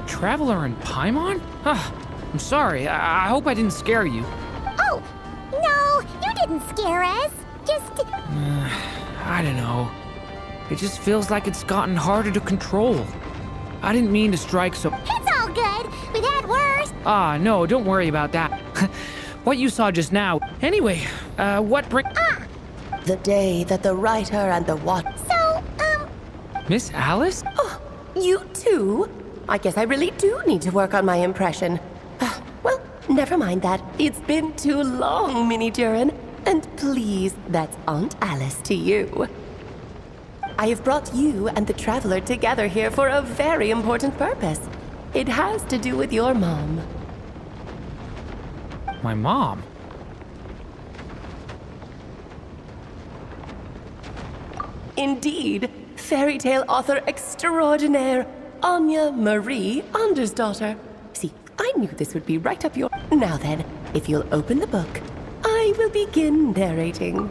Traveler in Paimon? I'm sorry. I hope I didn't scare you. Oh, no, you didn't scare us. Just... I don't know. It just feels like it's gotten harder to control. I didn't mean to strike so... It's all good. We've had worse. No, don't worry about that. What you saw just now. Anyway, what bring... The day that the writer and the what... So, Miss Alice? Oh, you too? I guess I really do need to work on my impression. Well, never mind that. It's been too long, Mini Durin. And please, that's Aunt Alice to you. I have brought you and the Traveler together here for a very important purpose. It has to do with your mom. My mom? Indeed, fairy tale author extraordinaire, Anya Marie Andersdaughter. See, I knew this would be right up your... Now then, if you'll open the book, I will begin narrating.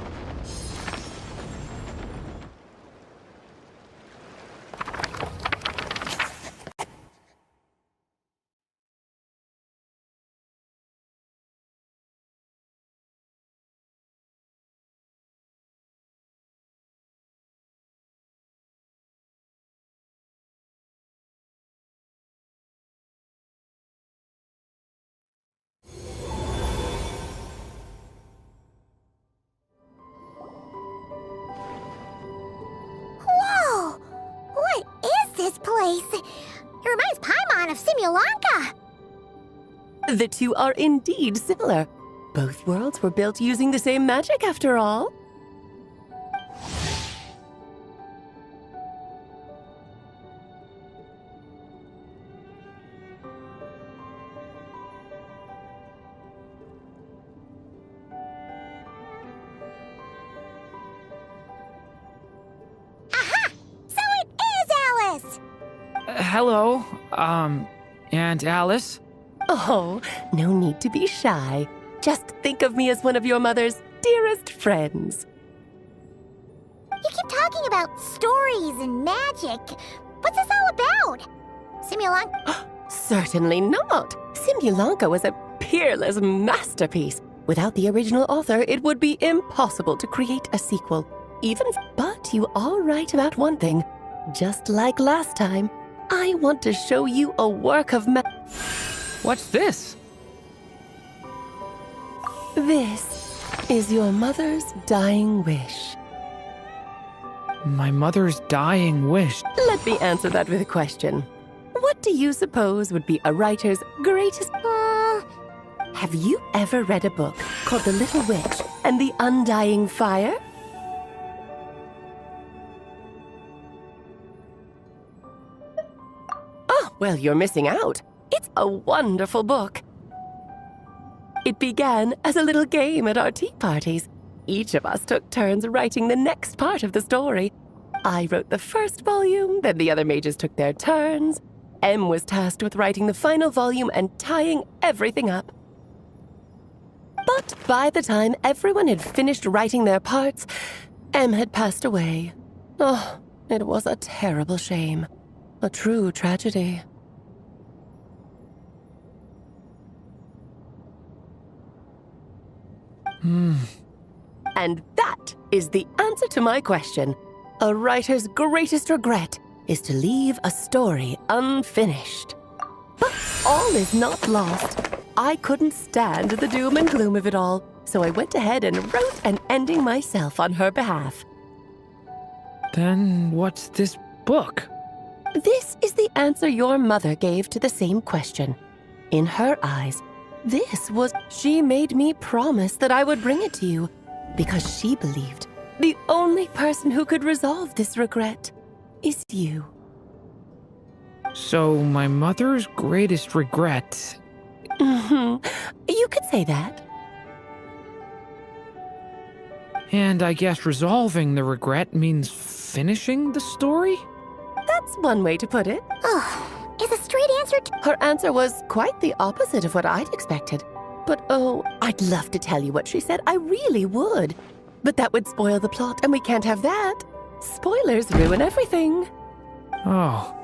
Place. It reminds Paimon of Simulanka. The two are indeed similar. Both worlds were built using the same magic after all. Hello, Aunt Alice? Oh, no need to be shy. Just think of me as one of your mother's dearest friends. You keep talking about stories and magic. What's this all about? Simulanka? Certainly not. Simulanka was a peerless masterpiece. Without the original author, it would be impossible to create a sequel. But you are right about one thing. Just like last time, I want to show you a work of What's this? This is your mother's dying wish. My mother's dying wish. Let me answer that with a question. What do you suppose would be a writer's greatest... Have you ever read a book called The Little Witch and the Undying Fire? Oh, well, you're missing out. It's a wonderful book. It began as a little game at our tea parties. Each of us took turns writing the next part of the story. I wrote the first volume, then the other mages took their turns. Em was tasked with writing the final volume and tying everything up. But by the time everyone had finished writing their parts, Em had passed away. Oh, it was a terrible shame. A true tragedy. And that is the answer to my question. A writer's greatest regret is to leave a story unfinished. But all is not lost. I couldn't stand the doom and gloom of it all, so I went ahead and wrote an ending myself on her behalf. Then what's this book? This is the answer your mother gave to the same question. In her eyes, she made me promise that I would bring it to you, because she believed the only person who could resolve this regret is you. So my mother's greatest regret... You could say that. And I guess resolving the regret means finishing the story? That's one way to put it. Oh, is a straight answer Her answer was quite the opposite of what I'd expected. But oh, I'd love to tell you what she said. I really would. But that would spoil the plot, and we can't have that. Spoilers ruin everything. Oh.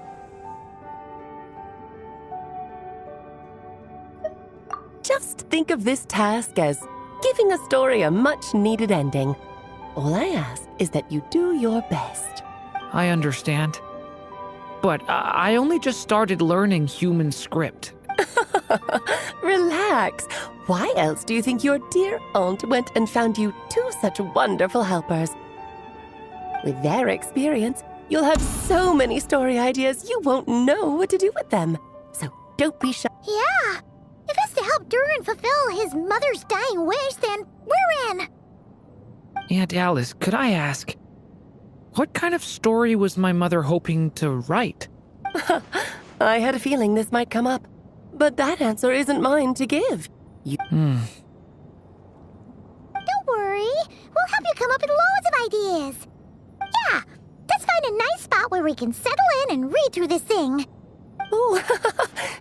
Just think of this task as giving a story a much-needed ending. All I ask is that you do your best. I understand. But I only just started learning human script. Relax. Why else do you think your dear aunt went and found you two such wonderful helpers? With their experience, you'll have so many story ideas you won't know what to do with them. So don't be shy. Yeah. If it's to help Durin fulfill his mother's dying wish, then we're in. Aunt Alice, could I ask, what kind of story was my mother hoping to write? I had a feeling this might come up, but that answer isn't mine to give. Don't worry. We'll help you come up with loads of ideas. Yeah, let's find a nice spot where we can settle in and read through this thing. Oh,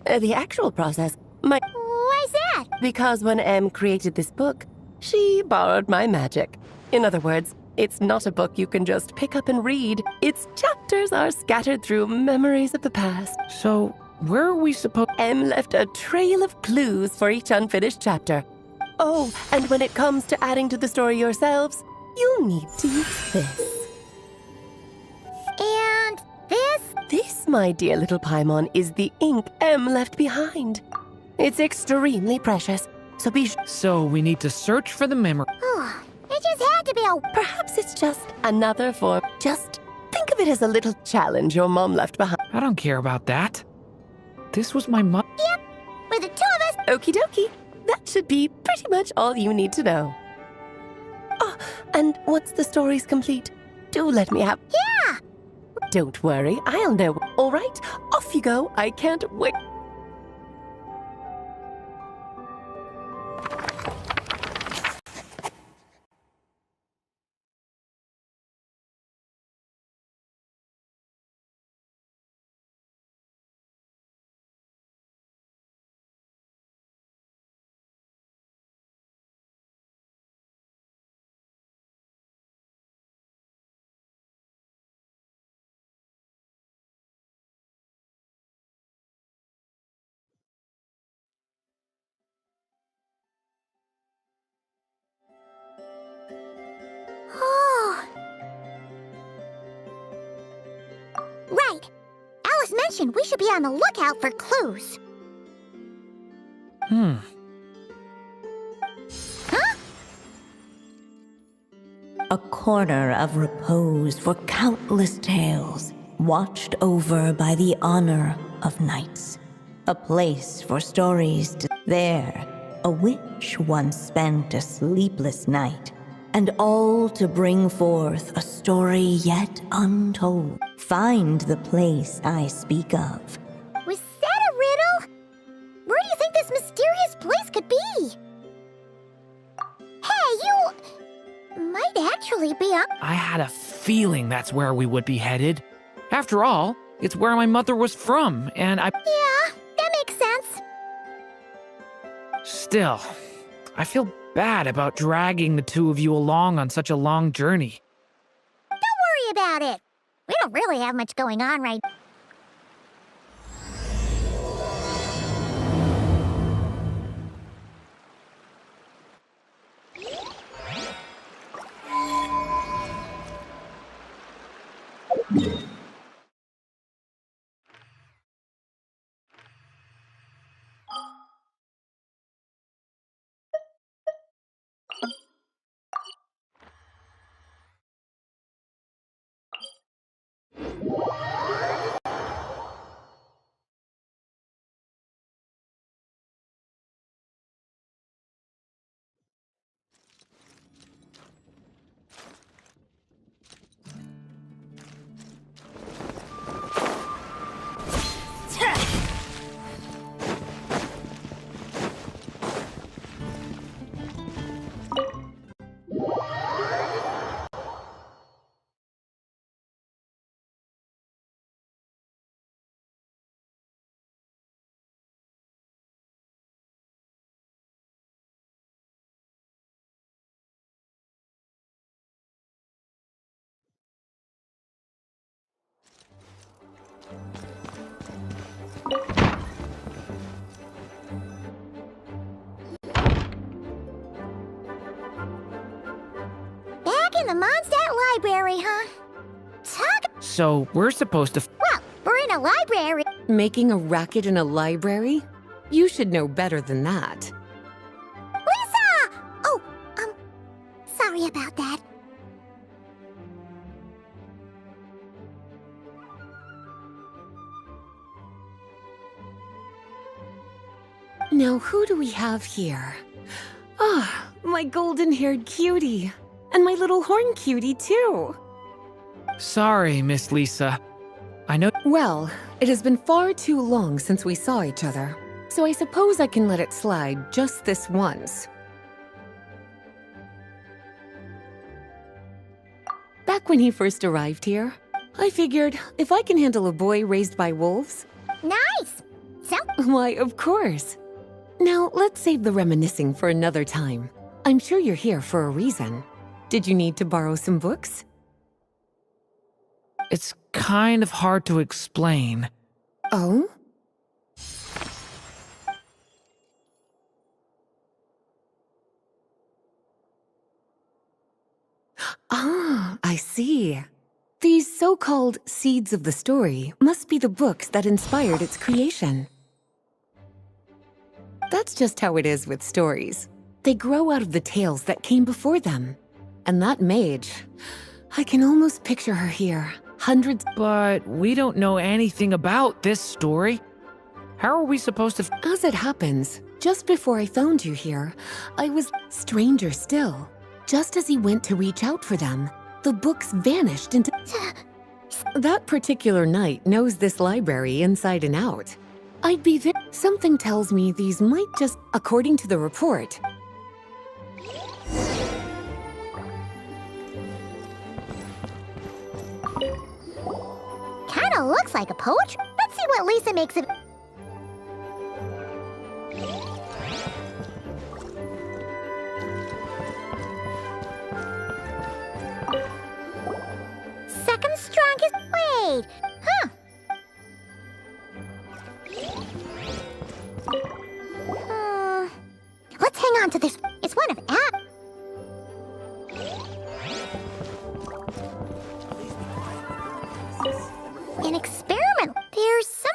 the actual process might... Why's that? Because when Em created this book, she borrowed my magic. In other words, it's not a book you can just pick up and read. Its chapters are scattered through memories of the past. So, where are we supposed... Em left a trail of clues for each unfinished chapter. Oh, and when it comes to adding to the story yourselves, you'll need to use this. And this? This, my dear little Paimon, is the ink Em left behind. It's extremely precious, so be sure... So we need to search for the memory. Oh, it just had to be a... Perhaps it's just another form. Just think of it as a little challenge your mom left behind. I don't care about that. This was my mom. Yep, with the two of us. Okie dokie. That should be pretty much all you need to know. Oh, and once the story's complete, do let me have... Yeah! Don't worry, I'll know. All right, off you go. I can't wait. Oh. Right. Alice mentioned we should be on the lookout for clues. Hmm. Huh? A corner of repose for countless tales, watched over by the honor of knights. A place for stories to... There, a witch once spent a sleepless night, and all to bring forth a story yet untold. Find the place I speak of. Was that a riddle? Where do you think this mysterious place could be? Hey, you might actually be on... I had a feeling that's where we would be headed. After all, it's where my mother was from, and I... Yeah, that makes sense. Still, I feel bad about dragging the two of you along on such a long journey. Don't worry about it. We don't really have much going on right now. Back in the Mondstadt library, huh? Talk... So, we're supposed to... Well, we're in a library. Making a racket in a library? You should know better than that. Lisa! Oh, sorry about that. Now, who do we have here? Ah, my golden-haired cutie. And my little horn cutie, too. Sorry, Miss Lisa. I know... Well, it has been far too long since we saw each other, so I suppose I can let it slide just this once. Back when he first arrived here, I figured if I can handle a boy raised by wolves... Nice! So... Why, of course. Now, let's save the reminiscing for another time. I'm sure you're here for a reason. Did you need to borrow some books? It's kind of hard to explain. Oh? Ah, I see. These so-called seeds of the story must be the books that inspired its creation. That's just how it is with stories. They grow out of the tales that came before them. And that mage, I can almost picture her here, hundreds... But we don't know anything about this story. How are we supposed to... As it happens, Just before I found you here, I was stranger still. Just as he went to reach out for them, the books vanished into... That particular knight knows this library inside and out. I'd be there. Something tells me these might just... According to the report... Kinda looks like a poetry. Let's see what Lisa makes of it. Second strongest. Wait. Huh. Let's hang on to this. It's one of an experiment. There's some...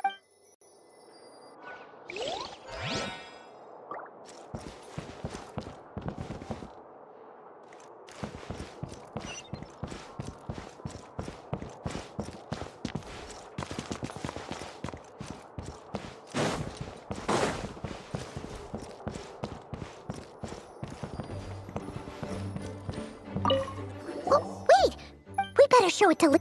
Oh, wait! We better show it to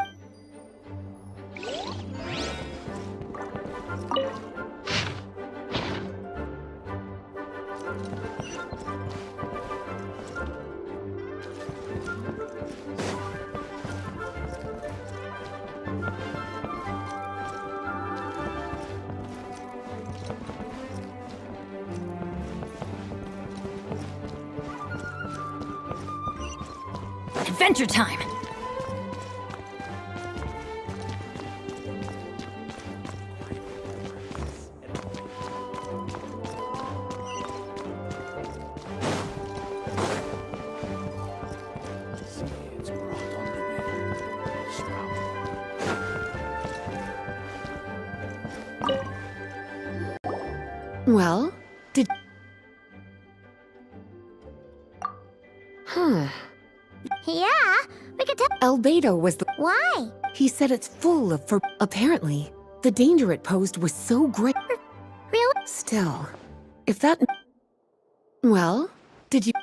Adventure time! Well, did... Yeah, we could tell. Albedo was the... Why? He said it's full of... Apparently, the danger it posed was so great... Really? Still, if that... Well, did you...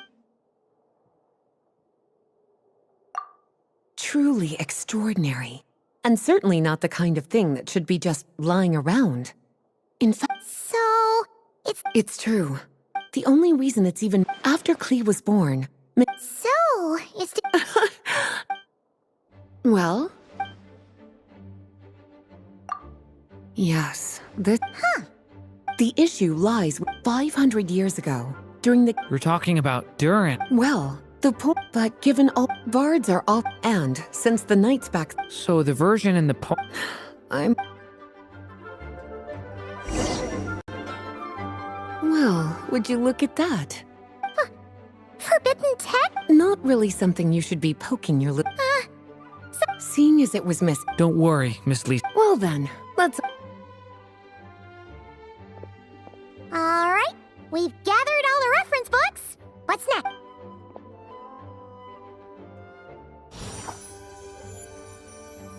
Truly extraordinary. And certainly not the kind of thing that should be just lying around. In fact... So, It's true. The only reason it's even... After Klee was born... So, it's... Well... Yes, the... The issue lies 500 years ago, during the... We're talking about Durin. Well, the point... But given all... Bards are off... And, since the night's back... So the version in the I'm... Well, would you look at that? Forbidden tech? Not really something you should be poking your little... Seeing as it was missed... Don't worry, Miss Lisa. Well then, let's... Alright, we've gathered all the reference books. What's next?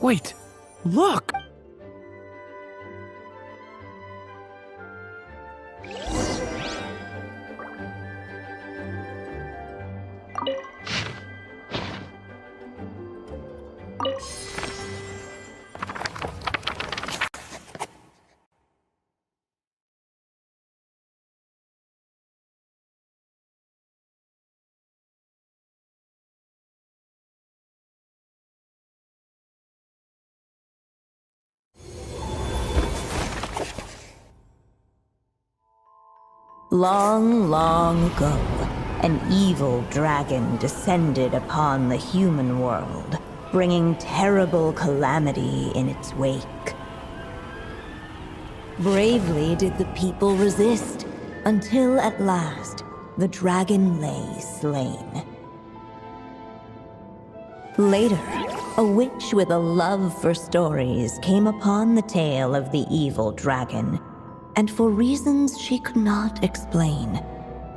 Wait, look! Long, long ago, an evil dragon descended upon the human world, bringing terrible calamity in its wake. Bravely did the people resist, until at last, the dragon lay slain. Later, a witch with a love for stories came upon the tale of the evil dragon, and for reasons she could not explain,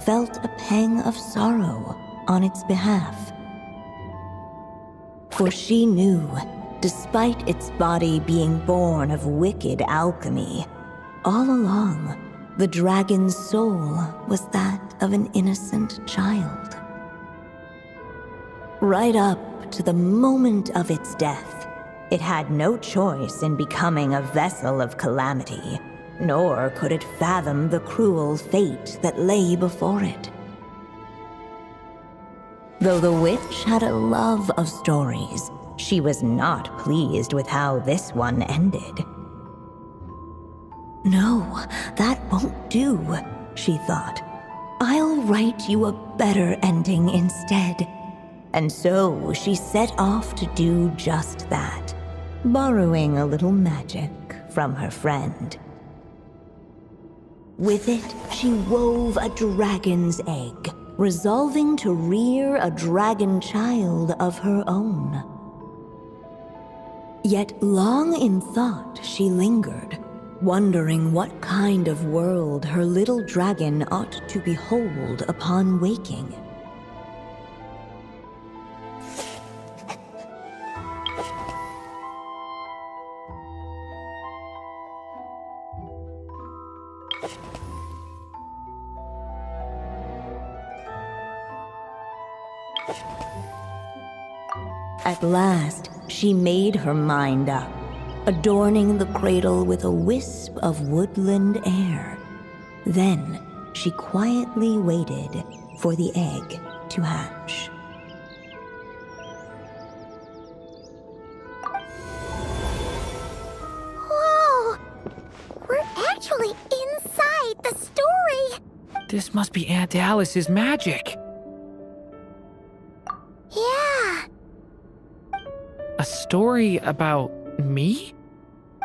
felt a pang of sorrow on its behalf. For she knew, despite its body being born of wicked alchemy, all along, The dragon's soul was that of an innocent child. Right up to the moment of its death, it had no choice in becoming a vessel of calamity, nor could it fathom the cruel fate that lay before it. Though the witch had a love of stories, she was not pleased with how this one ended. No, that won't do, she thought. I'll write you a better ending instead. And so she set off to do just that, borrowing a little magic from her friend. With it, she wove a dragon's egg, resolving to rear a dragon child of her own. Yet long in thought she lingered, wondering what kind of world her little dragon ought to behold upon waking. At last, she made her mind up, adorning the cradle with a wisp of woodland air. Then, she quietly waited for the egg to hatch. Whoa! We're actually inside the story! This must be Aunt Alice's magic. Yeah. A story about me?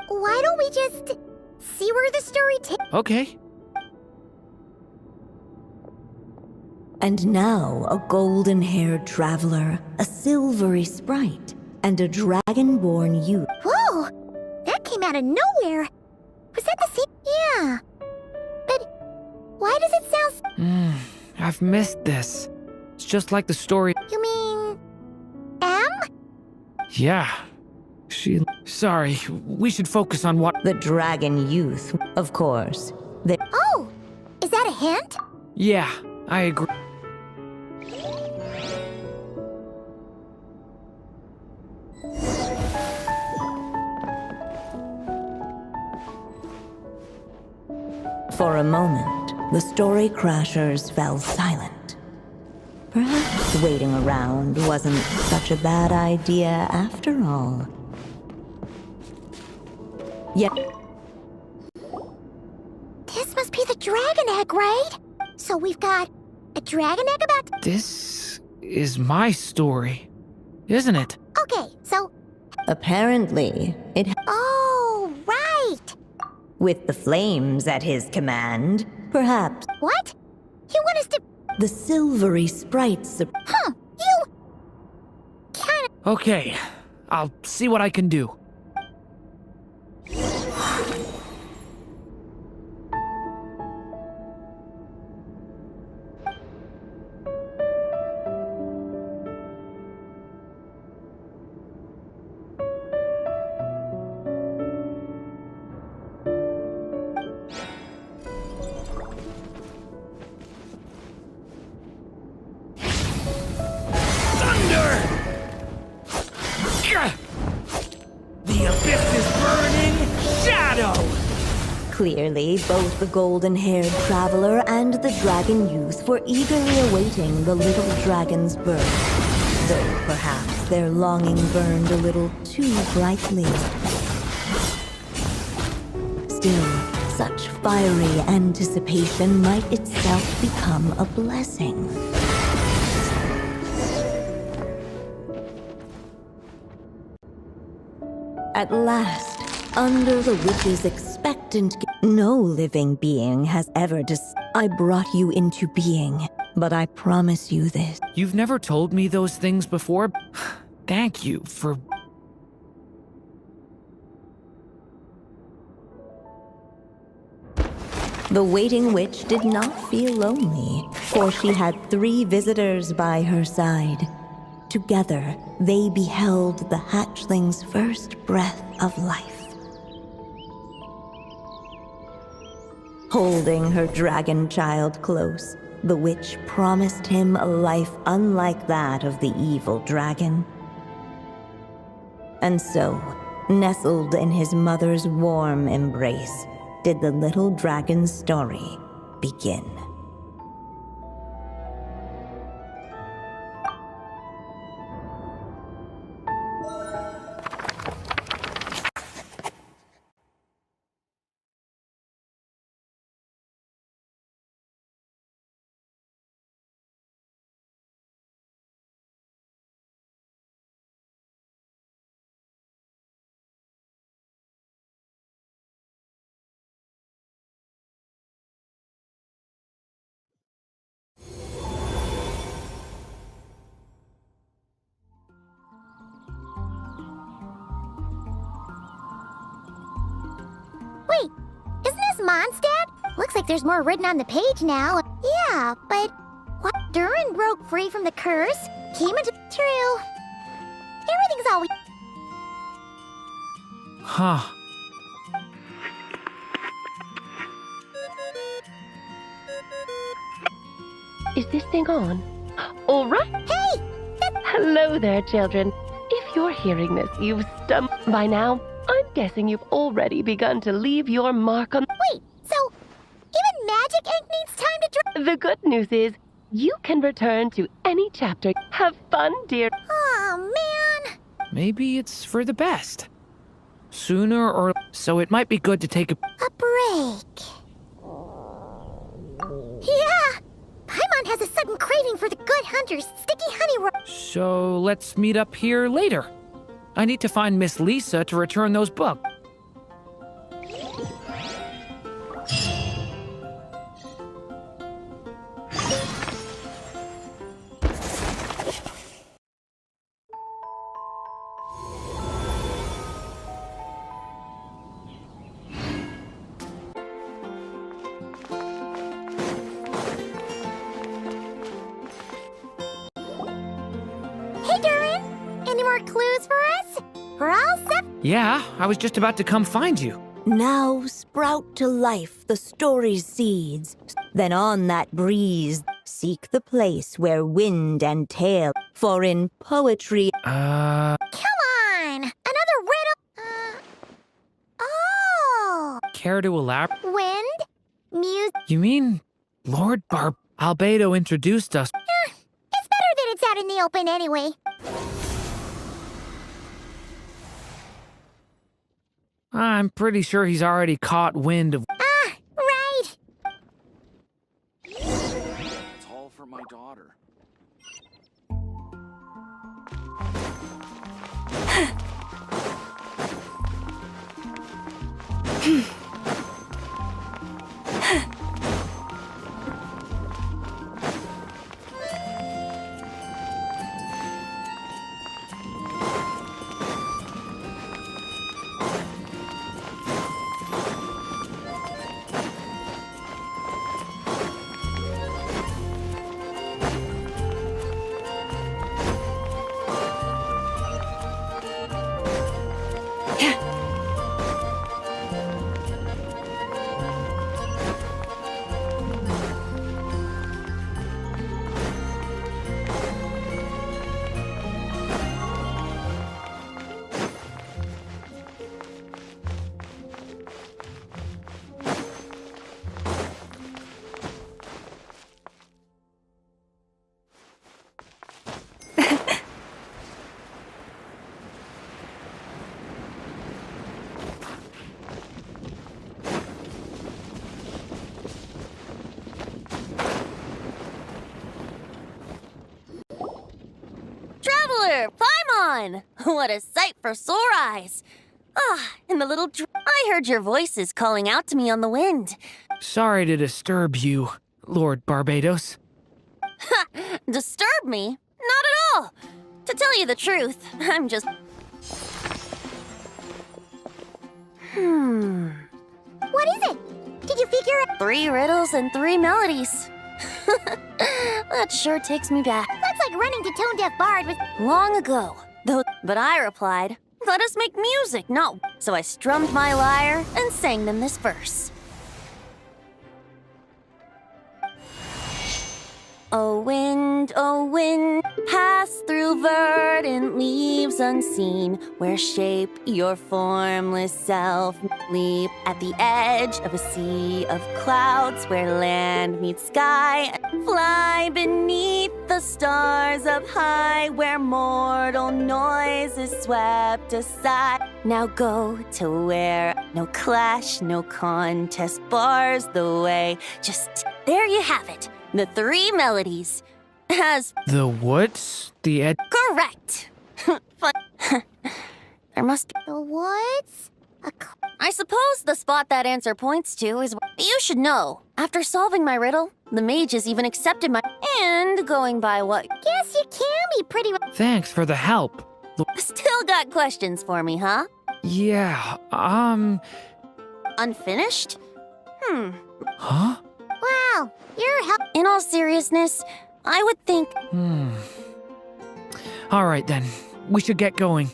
Why don't we just see where the story takes? Okay. And now a golden-haired traveler, a silvery sprite, and a dragon-born youth. Whoa! That came out of nowhere! Was that the same? Yeah. But why does it sound... I've missed this. It's just like the story. You mean... M? Yeah. Sorry, we should focus on what... The dragon youth, of course. Oh! Is that a hint? Yeah, I agree. For a moment, the story crashers fell silent. Perhaps waiting around wasn't such a bad idea after all. Yet, This must be the dragon egg, right? So we've got a dragon egg about... This is my story, isn't it? Okay, so... apparently, Oh, right! with the flames at his command, perhaps What? You want us to... the silvery sprites. Huh, you... Kinda... Okay, I'll see what I can do. The abyss is burning shadow! Clearly, both the golden-haired traveler and the dragon youth were eagerly awaiting the little dragon's birth, though perhaps their longing burned a little too brightly. Still, such fiery anticipation might itself become a blessing. At last, under the witch's expectant no living being has ever I brought you into being, but I promise you this. You've never told me those things before. Thank you for... The waiting witch did not feel lonely, for she had 3 visitors by her side. Together, they beheld the hatchling's first breath of life. Holding her dragon child close, the witch promised him a life unlike that of the evil dragon. And so, nestled in his mother's warm embrace, did the little dragon's story begin. Wait, isn't this Mondstadt? Looks like there's more written on the page now. Yeah, but what? Durin broke free from the curse, came into true. Everything's always. Huh. Is this thing on? All right. Hey! Hello there, children. If you're hearing this, you've stumbled by now. I'm guessing you've already begun to leave your mark on... Wait, so even magic ink needs time to dry? The good news is, you can return to any chapter. Have fun, dear. Oh, man. Maybe it's for the best. Sooner or... So it might be good to take a... A break. Yeah! Paimon has a sudden craving for the good hunter's sticky honey roll. So let's meet up here later. I need to find Miss Lisa to return those books. Hey, Durin! Any more clues for us? We're all set. Yeah, I was just about to come find you. Now sprout to life the story's seeds. Then on that breeze, seek the place where wind and tale. For in poetry, Come on! Another riddle? Oh! Care to elaborate? Wind? Music? You mean Lord Albedo introduced us? It's better that it's out in the open anyway. I'm pretty sure he's already caught wind of... Ah, right. It's all for my daughter. Traveler, Paimon! What a sight for sore eyes. Ah, and the little I heard your voices calling out to me on the wind. Sorry to disturb you, Lord Barbados. Disturb me? Not at all. To tell you the truth, I'm just... What is it? Did you figure it? 3 riddles and 3 melodies. That sure takes me back. That's like running to Tone Deaf Bard with... Long ago, though. But I replied, let us make music, not... So I strummed my lyre and sang them this verse. oh wind, pass through verdant leaves unseen, where shape your formless self. Leap at the edge of a sea of clouds, where land meets sky. Fly beneath the stars up high, where mortal noise is swept aside. Now go to where no clash, no contest bars the way. Just there you have it. The 3 melodies. As The woods? The ed. correct. But there must be. The woods? I suppose the spot that answer points to is. You should know. After solving my riddle, the mages even accepted my. And going by what. Guess you can be pretty. Thanks for the help. Still got questions for me, huh? Yeah, Unfinished? huh? Wow, you're help. In all seriousness, I would think. All right then. We should get going.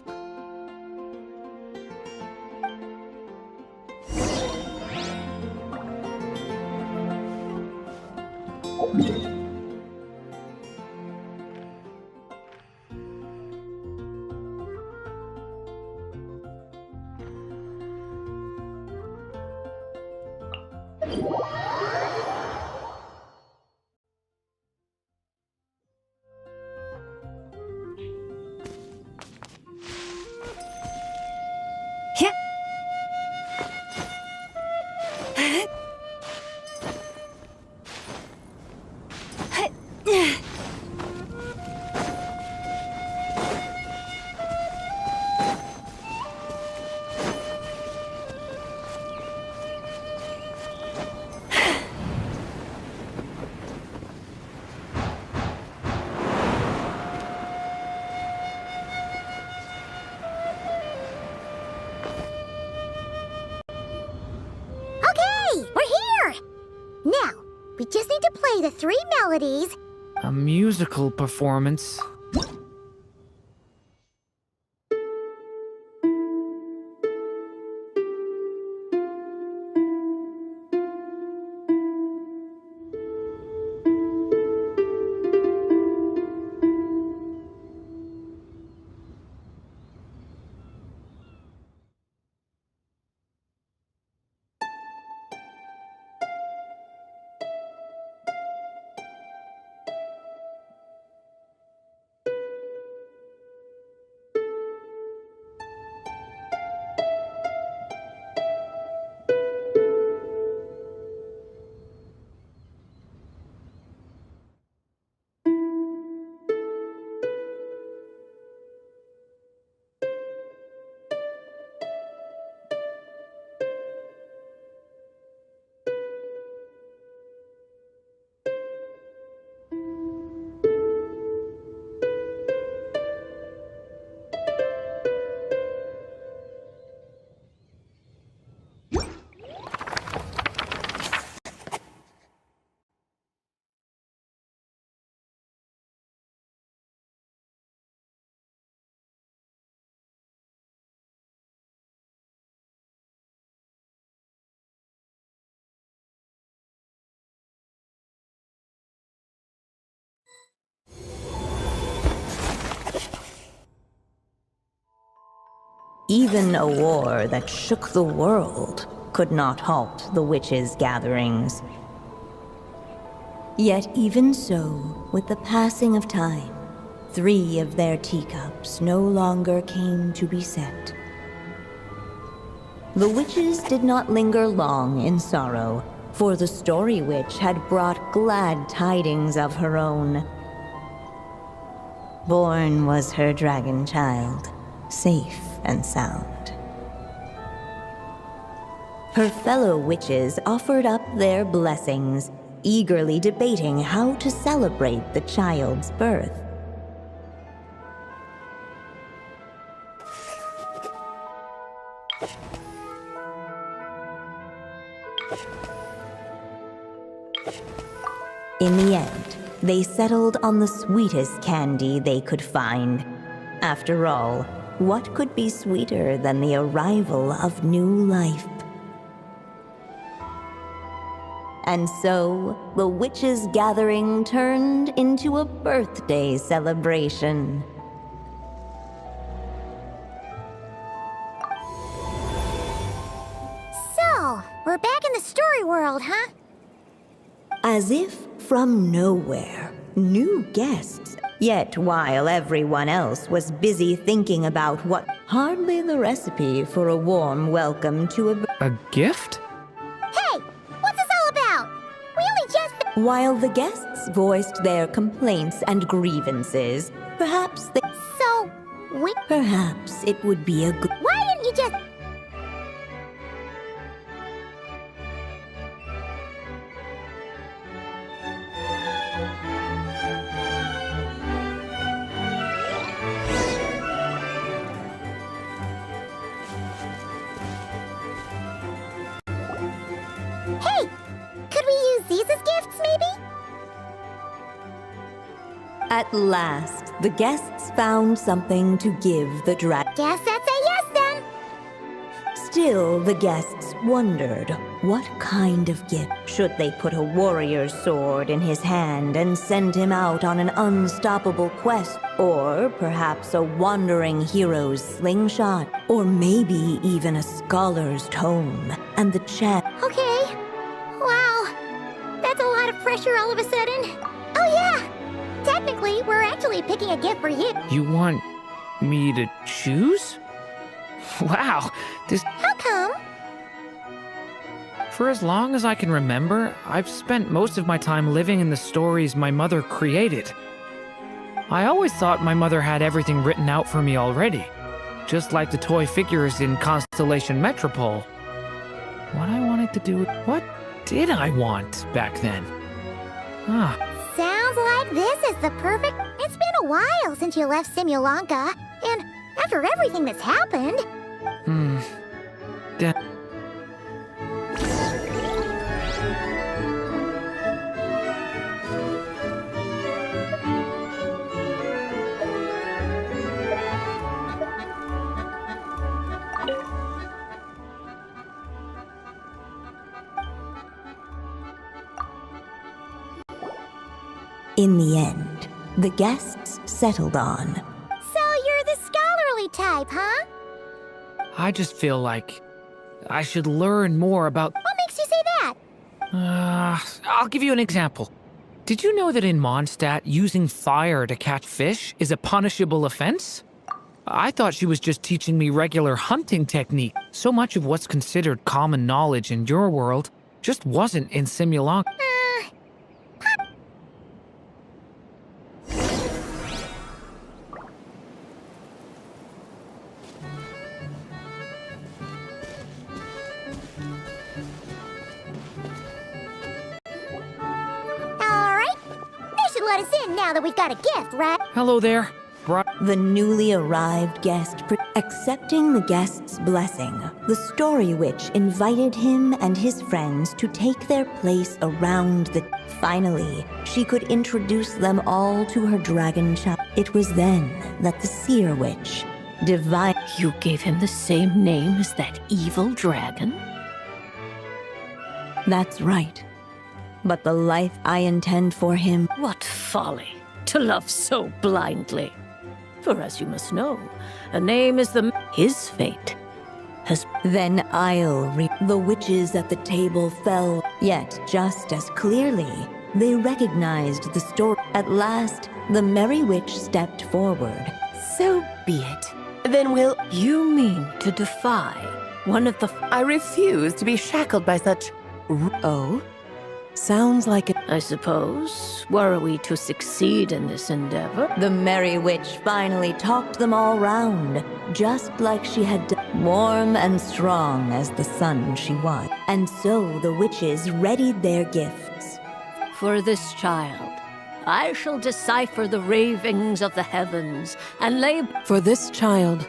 Okay, we're here. Now, we just need to play the 3 melodies. A musical performance. Even a war that shook the world could not halt the witches' gatherings. Yet even so, with the passing of time, 3 of their teacups no longer came to be set. The witches did not linger long in sorrow, for the Story Witch had brought glad tidings of her own. Born was her dragon child, safe and sound. Her fellow witches offered up their blessings, eagerly debating how to celebrate the child's birth. In the end, they settled on the sweetest candy they could find. After all, what could be sweeter than the arrival of new life? And so, the witches' gathering turned into a birthday celebration. So, we're back in the story world, huh? As if from nowhere, new guests. Yet while everyone else was busy thinking about what, hardly the recipe for a warm welcome to A gift? Hey, what's this all about? We only just... While the guests voiced their complaints and grievances, perhaps it would be a good... Why didn't you just... Hey, could we use these as gifts, maybe? At last, the guests found something to give the dragon. Guess that's a yes, then. Still, the guests wondered what kind of gift. Should they put a warrior's sword in his hand and send him out on an unstoppable quest? Or perhaps a wandering hero's slingshot? Or maybe even a scholar's tome and the chant. Okay. Wow. That's a lot of pressure all of a sudden. Oh, yeah. Technically, we're actually picking a gift for you. You want me to choose? Wow, this... How come? For as long as I can remember, I've spent most of my time living in the stories my mother created. I always thought my mother had everything written out for me already, just like the toy figures in Constellation Metropole. What I wanted to do... What did I want back then? Sounds like this is the perfect... It's been a while since you left Simulanka, and after everything that's happened... In the end, the guests settled on. So you're the scholarly type, huh? I just feel like I should learn more about... What makes you say that? I'll give you an example. Did you know that in Mondstadt, using fire to catch fish is a punishable offense? I thought she was just teaching me regular hunting technique. So much of what's considered common knowledge in your world just wasn't in Simulanka. Let us in now that we've got a gift, right? Hello there. The newly arrived guest, accepting the guest's blessing, the story witch invited him and his friends to take their place around the... Finally, she could introduce them all to her dragon child. It was then that the seer witch, divine... You gave him the same name as that evil dragon? That's right. But the life I intend for him... What folly, to love so blindly. For as you must know, a name is his fate has... Then the witches at the table fell, yet just as clearly, they recognized the story. At last, the merry witch stepped forward. So be it. Then will... You mean to defy one of the... I refuse to be shackled by such... Oh? Sounds like it. I suppose. Were we to succeed in this endeavor? The merry witch finally talked them all round, just like she had done, warm and strong as the sun she was. And so the witches readied their gifts. For this child, I shall decipher the ravings of the heavens and lay... For this child,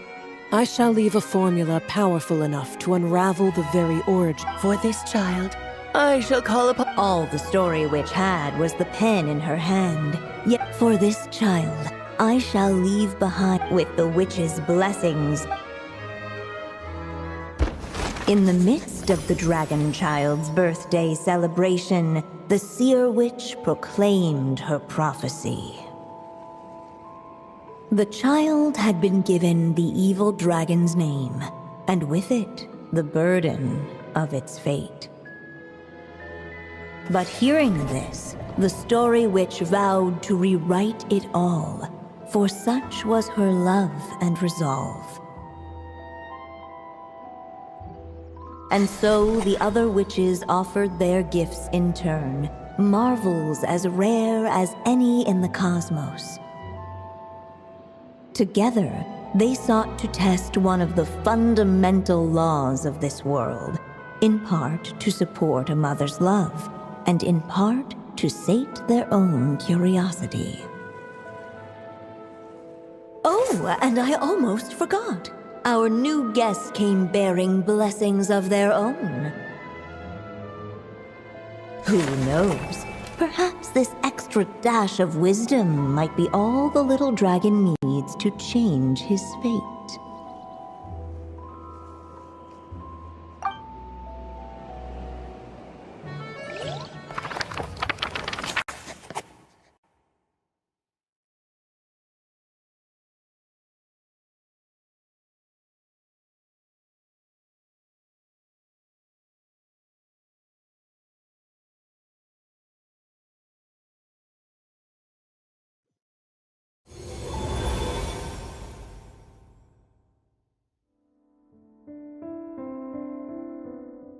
I shall leave a formula powerful enough to unravel the very origin. For this child, I shall call upon... All the story witch had was the pen in her hand. Yet for this child, I shall leave behind with the witch's blessings. In the midst of the dragon child's birthday celebration, the seer witch proclaimed her prophecy. The child had been given the evil dragon's name, and with it, the burden of its fate. But hearing this, the story witch vowed to rewrite it all, for such was her love and resolve. And so the other witches offered their gifts in turn, marvels as rare as any in the cosmos. Together, they sought to test one of the fundamental laws of this world, in part to support a mother's love, and in part to sate their own curiosity. Oh, and I almost forgot. Our new guests came bearing blessings of their own. Who knows? Perhaps this extra dash of wisdom might be all the little dragon needs to change his fate.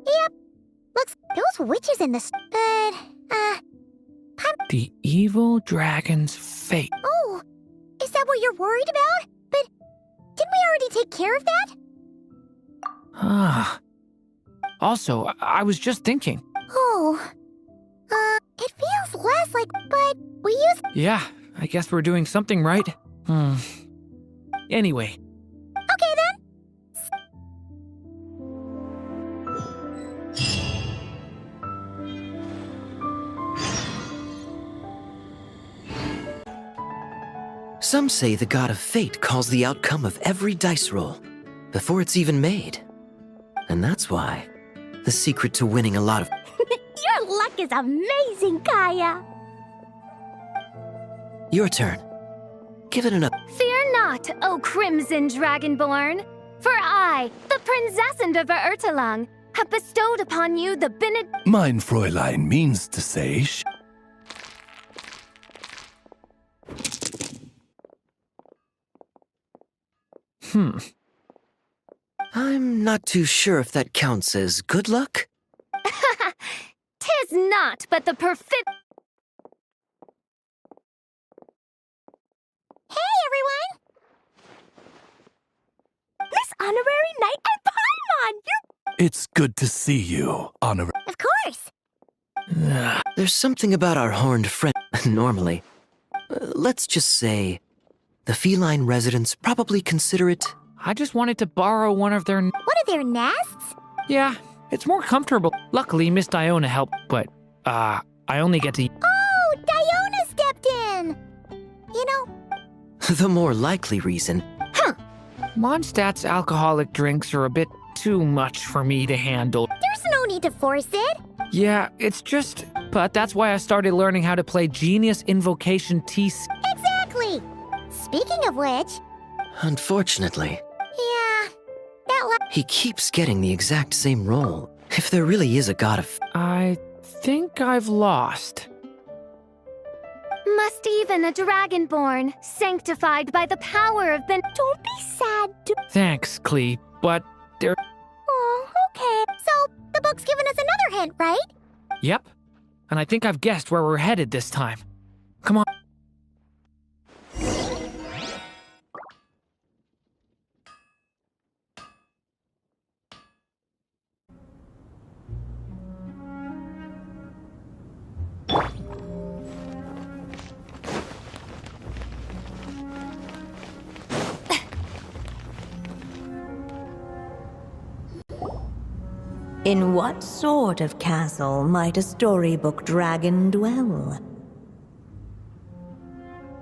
Yep. Looks those witches in the The evil dragon's fate. Oh, is that what you're worried about? But didn't we already take care of that? Ah. Also, I was just thinking. Oh. It feels less like, but we use. Yeah, I guess we're doing something right. Anyway. Okay then. Some say the god of fate calls the outcome of every dice roll before it's even made. And that's why the secret to winning a lot of... Your luck is amazing, Kaya. Your turn. Give it an up. Fear not, O Crimson Dragonborn, for I, the Princess of Ertelung, have bestowed upon you the Mein Fräulein means to say I'm not too sure if that counts as good luck. Tis not, but the perfect... Hey, everyone! Miss Honorary Knight and Paimon! it's good to see you, Honor. Of course! There's something about our horned friend normally. Let's just say the feline residents probably consider it... I just wanted to borrow one of their... One of their nests? Yeah, it's more comfortable. Luckily, Miss Diona helped, but, I only get to... Oh, Diona stepped in! You know... The more likely reason. Mondstadt's alcoholic drinks are a bit too much for me to handle. There's no need to force it. Yeah, it's just... But that's why I started learning how to play Genius Invocation T... Exactly! Speaking of which... Unfortunately, Yeah... That he keeps getting the exact same role. If there really is a god of... I think I've lost. Must even a Dragonborn, sanctified by the power of Ben... Don't be sad, Thanks, Clee, but there... Oh, okay. So, the book's given us another hint, right? Yep. And I think I've guessed where we're headed this time. Come on. In what sort of castle might a storybook dragon dwell?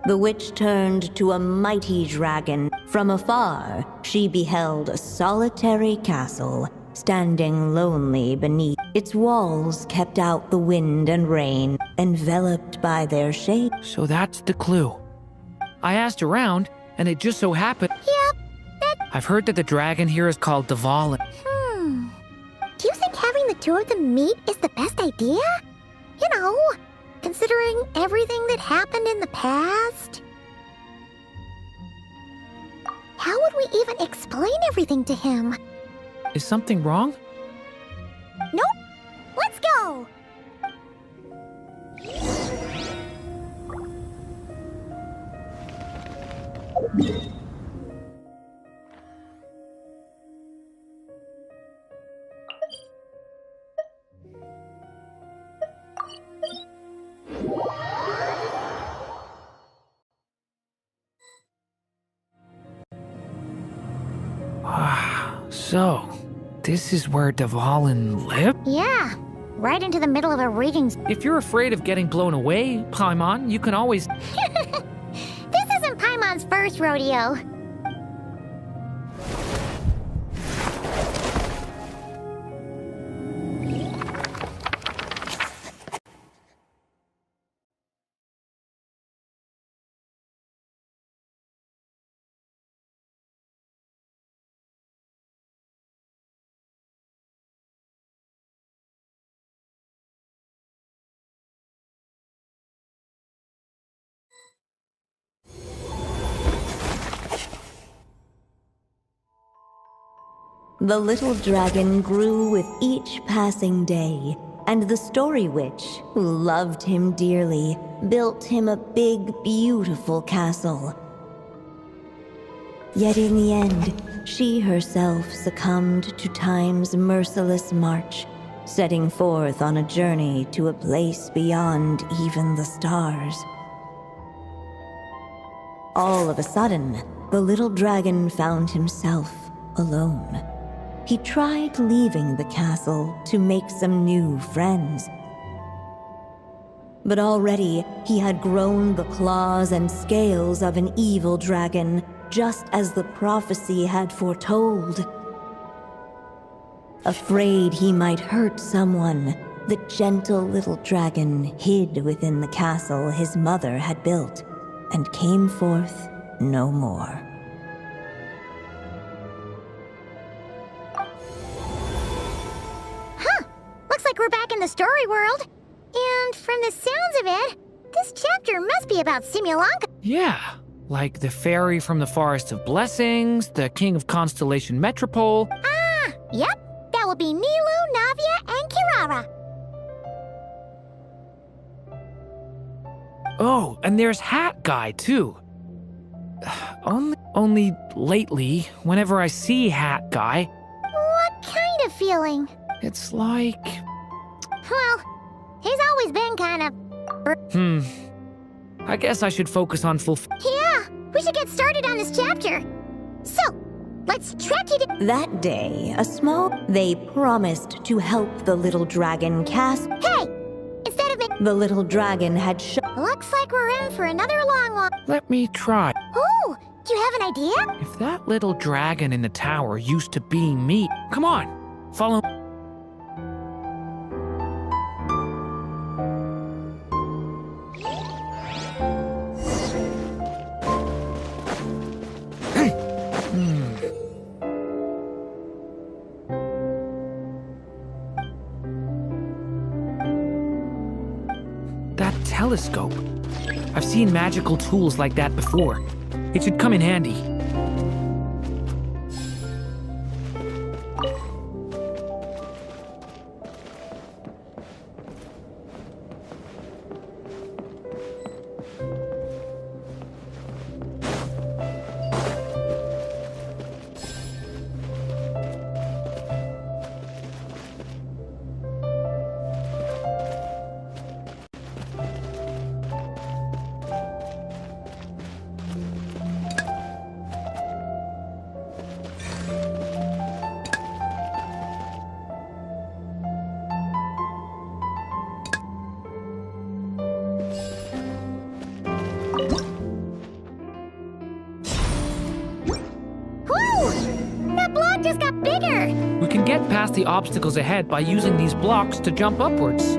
The witch turned to a mighty dragon. From afar, she beheld a solitary castle, standing lonely beneath. Its walls kept out the wind and rain, enveloped by their shade. So that's the clue. I asked around, and it just so happened. Yep, I've heard that the dragon here is called Dvalin. Do you think having the two of them meet is the best idea? You know, considering everything that happened in the past? How would we even explain everything to him? Is something wrong? Nope. Let's go! So, this is where Dvalin lived? Yeah, right into the middle of a reading. If you're afraid of getting blown away, Paimon, you can always... This isn't Paimon's first rodeo. The little dragon grew with each passing day, and the story witch, who loved him dearly, built him a big, beautiful castle. Yet in the end, she herself succumbed to time's merciless march, setting forth on a journey to a place beyond even the stars. All of a sudden, the little dragon found himself alone. He tried leaving the castle to make some new friends. But already he had grown the claws and scales of an evil dragon, just as the prophecy had foretold. Afraid he might hurt someone, the gentle little dragon hid within the castle his mother had built, and came forth no more. Looks like we're back in the story world. And from the sounds of it, this chapter must be about Simulanka. Yeah, like the fairy from the Forest of Blessings, the king of Constellation Metropole. Ah, yep. That would be Nilu, Navia, and Kirara. Oh, and there's Hat Guy, too. Only lately, whenever I see Hat Guy... What kind of feeling? It's like... Well, he's always been kind of... I guess I should focus on Yeah, we should get started on this chapter. So, let's track you to... That day, they promised to help the little dragon cast... Hey! Instead of The little dragon had Looks like we're in for another long one. Let me try. Oh, do you have an idea? If that little dragon in the tower used to be me... Come on, follow... That telescope. I've seen magical tools like that before. It should come in handy. get past the obstacles ahead by using these blocks to jump upwards.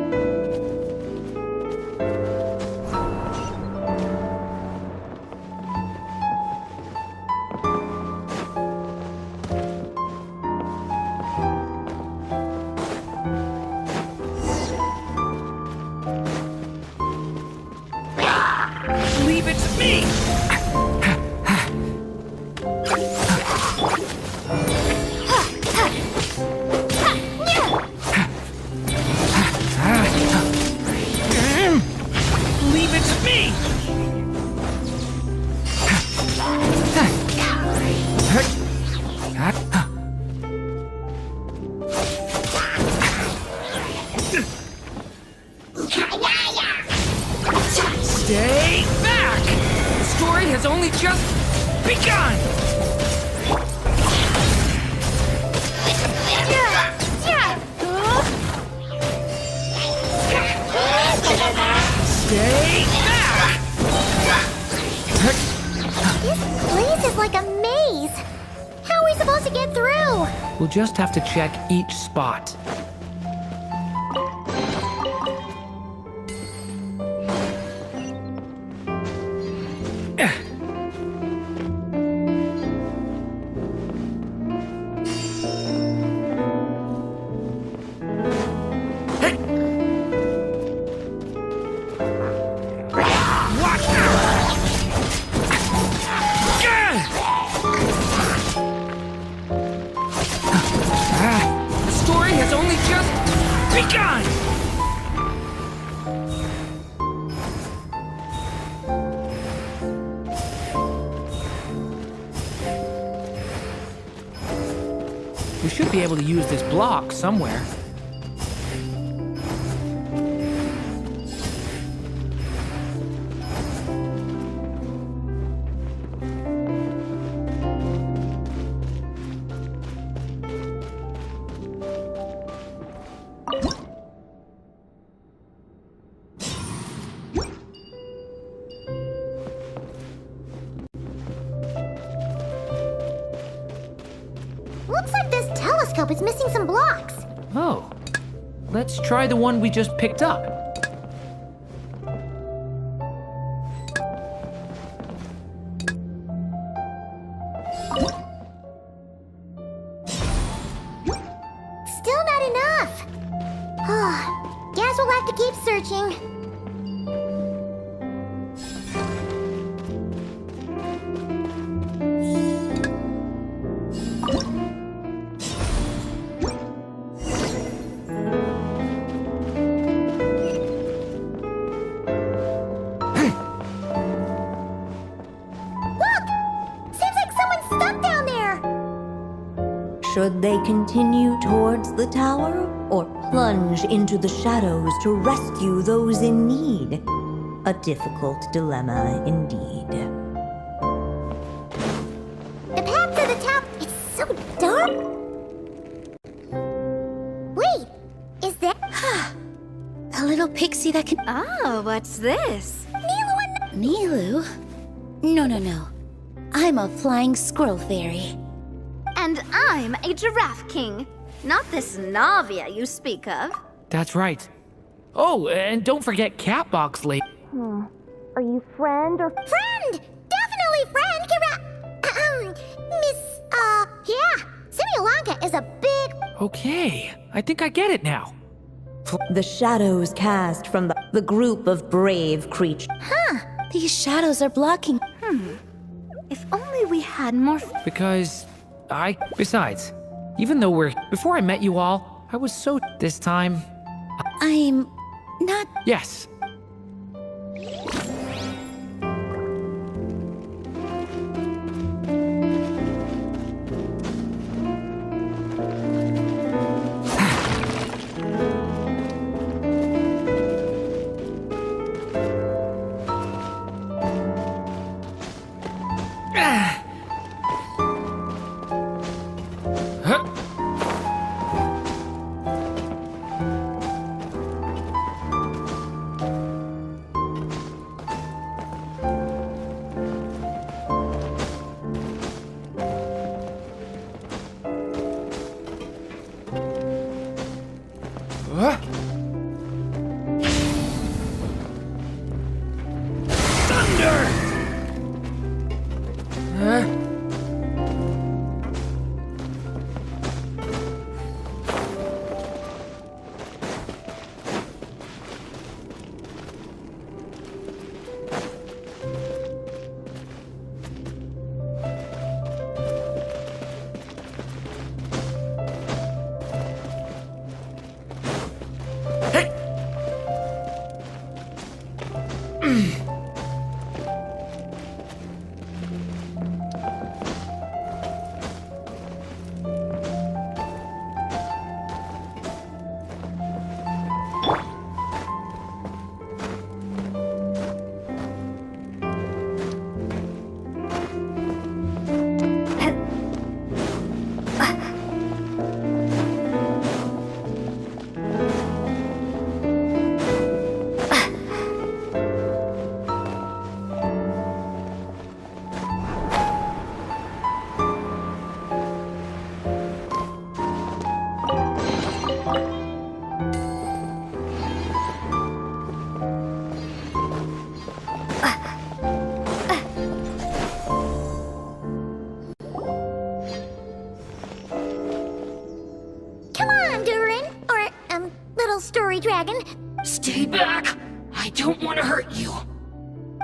Leave it to me! Leave it to me! Stay back! The story has only just begun! Stay back! This place is like a maze. How are we supposed to get through? We'll just have to check each spot. The story has only just begun! We should be able to use this block somewhere. Looks like this telescope is missing some blocks. Oh, let's try the one we just picked up. Still not enough. Guess we'll have to keep searching. Should they continue towards the tower or plunge into the shadows to rescue those in need? A difficult dilemma indeed. The path to the top is so dark. Wait, is that A little pixie that can... Oh, what's this? Nilu? No. I'm a flying squirrel fairy. And I'm a giraffe king. Not this Navia you speak of. That's right. Oh, and don't forget Catbox Lady. Are you friend or... Friend! Definitely friend, Miss, yeah. Simulanka is a big... Okay, I think I get it now. The shadows cast from the group of brave creatures. These shadows are blocking... If only we had more... Because besides, even though before I met you all, I was so this time. I'm not... Yes.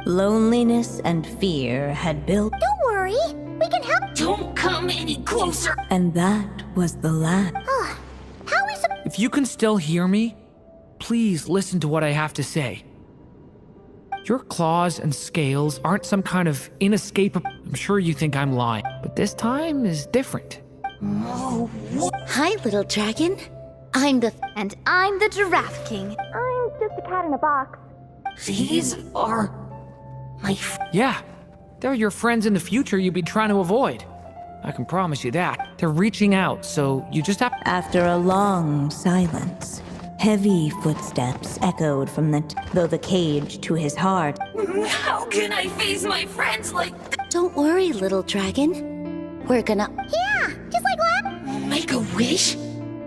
Loneliness and fear had built, Don't worry, we can help. Don't come any closer. and that was the last. How are we If you can still hear me, please listen to what I have to say. Your claws and scales aren't some kind of inescapable. I'm sure you think I'm lying, but this time is different. Hi, little dragon. And I'm the Giraffe King. I'm just a cat in a box. These are my Yeah, they're your friends in the future you'd be trying to avoid. I can promise you that. They're reaching out, so you just have. After a long silence, heavy footsteps echoed from though the cage to his heart. How can I face my friends like Don't worry, little dragon. We're gonna. Yeah, just like last. make a wish?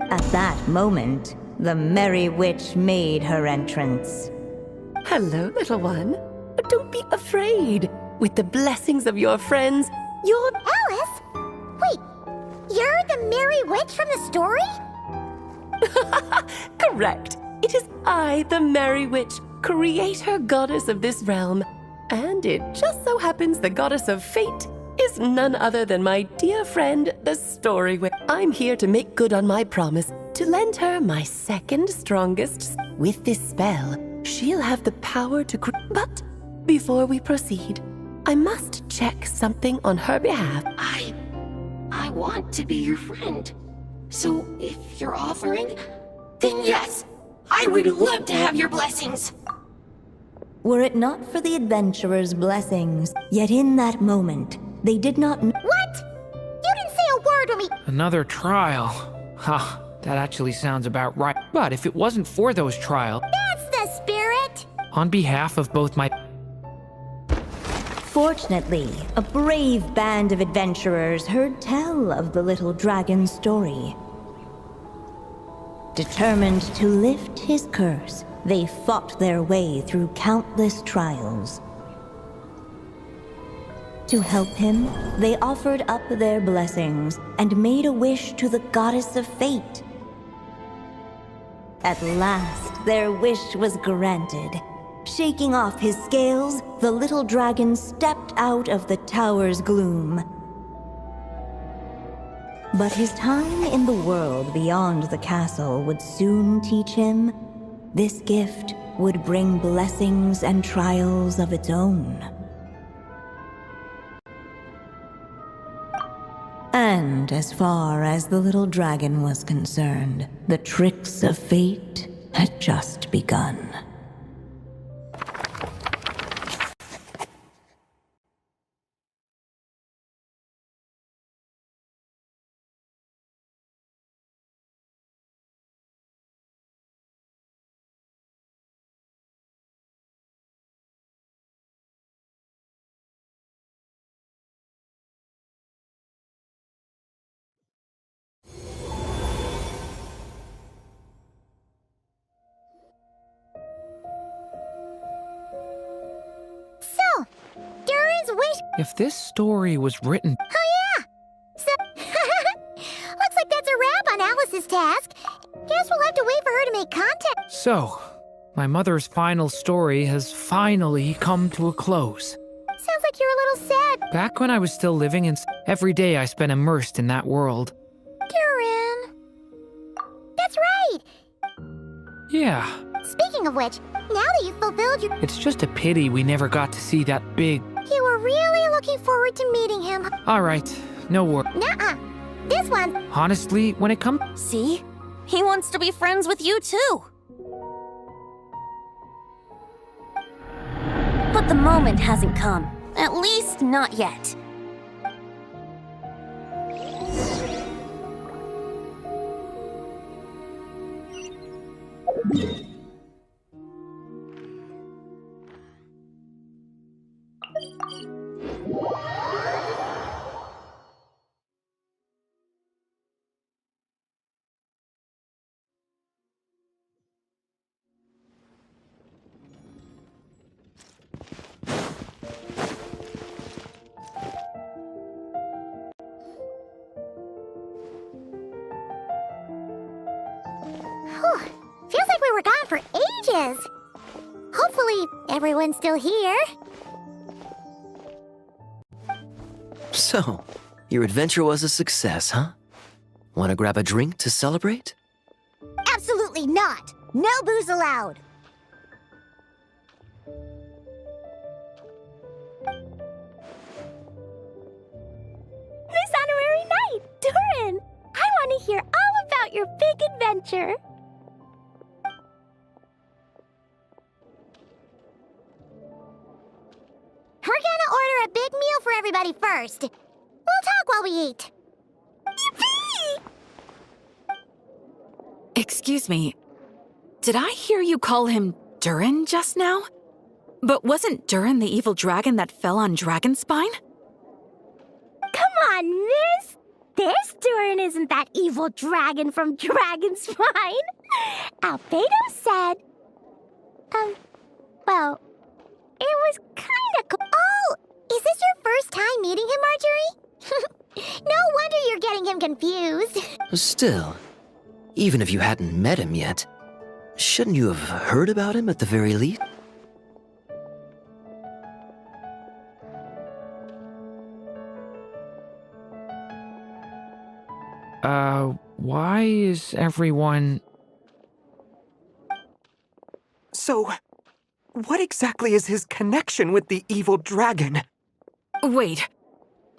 At that moment, the Merry Witch made her entrance. Hello, little one. Don't be afraid. With the blessings of your friends, you're... Alice? Wait, you're the Merry Witch from the story? Correct. It is I, the Merry Witch, creator goddess of this realm. And it just so happens the goddess of fate is none other than my dear friend, the Story Witch. I'm here to make good on my promise to lend her my second strongest. With this spell, she'll have the power to But before we proceed, I must check something on her behalf. I want to be your friend. So if you're offering, then yes, I would love to have your blessings. Were it not for the adventurer's blessings, yet in that moment, they did not What? You didn't say a word when we... Another trial. Huh, that actually sounds about right. But if it wasn't for those trials, That's the spirit! on behalf of both my... Fortunately, a brave band of adventurers heard tell of the little dragon's story. Determined to lift his curse, they fought their way through countless trials. To help him, they offered up their blessings and made a wish to the goddess of fate. At last, their wish was granted. Shaking off his scales, the little dragon stepped out of the tower's gloom. But his time in the world beyond the castle would soon teach him this gift would bring blessings and trials of its own. And as far as the little dragon was concerned, the tricks of fate had just begun. So, Durin's wish... If this story was written... Oh yeah! So... Looks like that's a wrap on Alice's task. Guess we'll have to wait for her to make contact. So, my mother's final story has finally come to a close. Sounds like you're a little sad. Back when I was still living in... Every day I spent immersed in that world. Durin. That's right! Yeah, Speaking of which, now that you've fulfilled your... it's just a pity we never got to see that big... You were really looking forward to meeting him. Alright, no worries. Nuh-uh. This one... Honestly, when it comes... See? He wants to be friends with you, too. But the moment hasn't come. At least, not yet. Whew. Feels like we were gone for ages. Hopefully, everyone's still here. So, your adventure was a success, huh? Want to grab a drink to celebrate? Absolutely not! No booze allowed! This honorary knight, Durin! I want to hear all about your big adventure. We're gonna order a big meal for everybody first. We'll talk while we eat. Yippee! Excuse me. Did I hear you call him Durin just now? But wasn't Durin the evil dragon that fell on Dragonspine? Come on, miss! This Durin isn't that evil dragon from Dragonspine. Albedo said... well, it was kinda cool. Oh, is this your first time meeting him, Marjorie? No wonder you're getting him confused. Still, even if you hadn't met him yet, shouldn't you have heard about him at the very least? Why is everyone... So, what exactly is his connection with the evil dragon? Wait,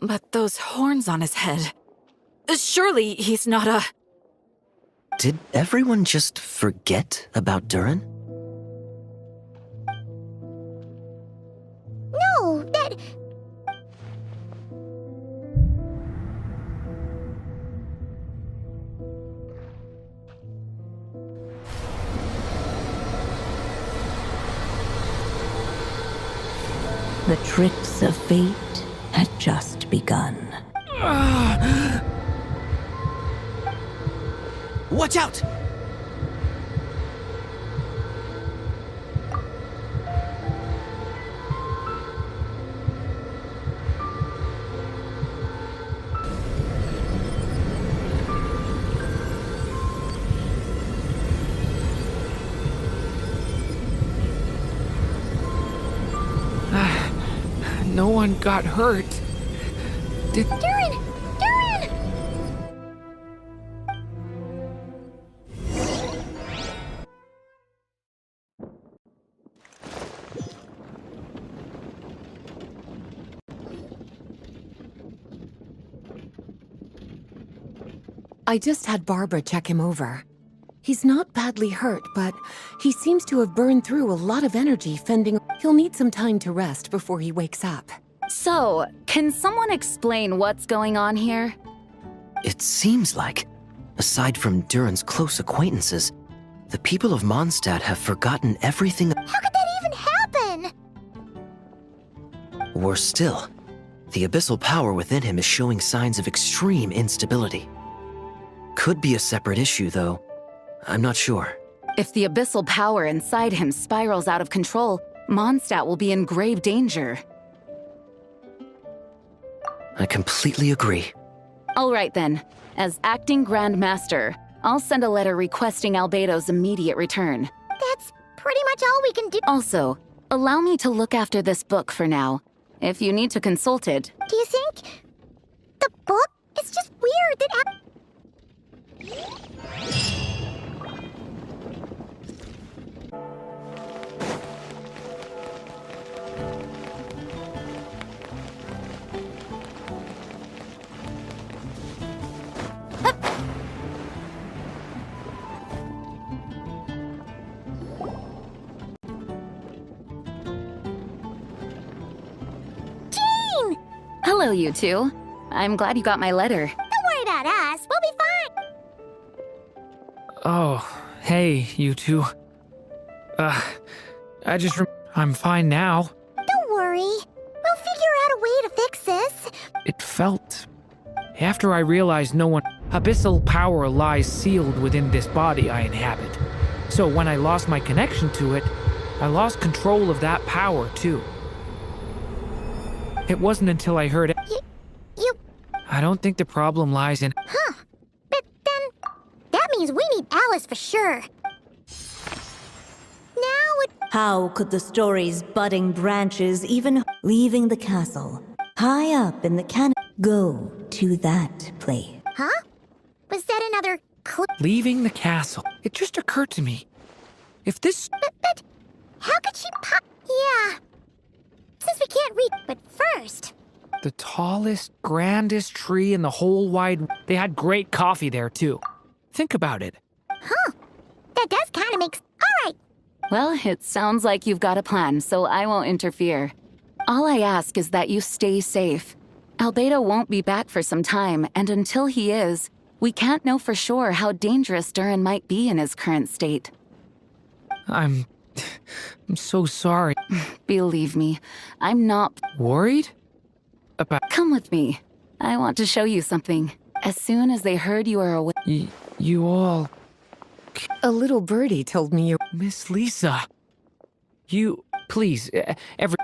but those horns on his head... Surely he's not a... Did everyone just forget about Durin? No, that... The tricks of fate had just begun. Watch out! No one got hurt. Did... Durin! Durin! I just had Barbara check him over. He's not badly hurt, but he seems to have burned through a lot of energy fending. He'll need some time to rest before he wakes up. So, can someone explain what's going on here? It seems like, aside from Durin's close acquaintances, the people of Mondstadt have forgotten everything. How could that even happen? Worse still, the abyssal power within him is showing signs of extreme instability. Could be a separate issue, though. I'm not sure. If the abyssal power inside him spirals out of control, Mondstadt will be in grave danger. I completely agree. All right then. As acting Grand Master, I'll send a letter requesting Albedo's immediate return. That's pretty much all we can do. Also, allow me to look after this book for now. If you need to consult it... Do you think... the book? It's just weird that... Hello, you two. I'm glad you got my letter. Don't worry about us. We'll be fine. Oh, hey, you two. I'm fine now. Don't worry. We'll figure out a way to fix this. It felt... After I realized no one... Abyssal power lies sealed within this body I inhabit. So when I lost my connection to it, I lost control of that power, too. It wasn't until I heard it... You... I don't think the problem lies in... Huh. But then... that means we need Alice for sure. Now it... How could the story's budding branches even leaving the castle, high up in the canopy? Go to that place. Huh? Was that another clue? Leaving the castle. It just occurred to me. If this... But how could she Yeah. Since we can't read. But first... The tallest, grandest tree in the whole wide... They had great coffee there, too. Think about it. Huh. That does kind of make... All right. Well, it sounds like you've got a plan, so I won't interfere. All I ask is that you stay safe. Albedo won't be back for some time, and until he is, we can't know for sure how dangerous Durin might be in his current state. I'm so sorry. Believe me, I'm not... Worried? About... Come with me. I want to show you something. As soon as they heard you were away... You all... A little birdie told me you... Miss Lisa. You... Please, every...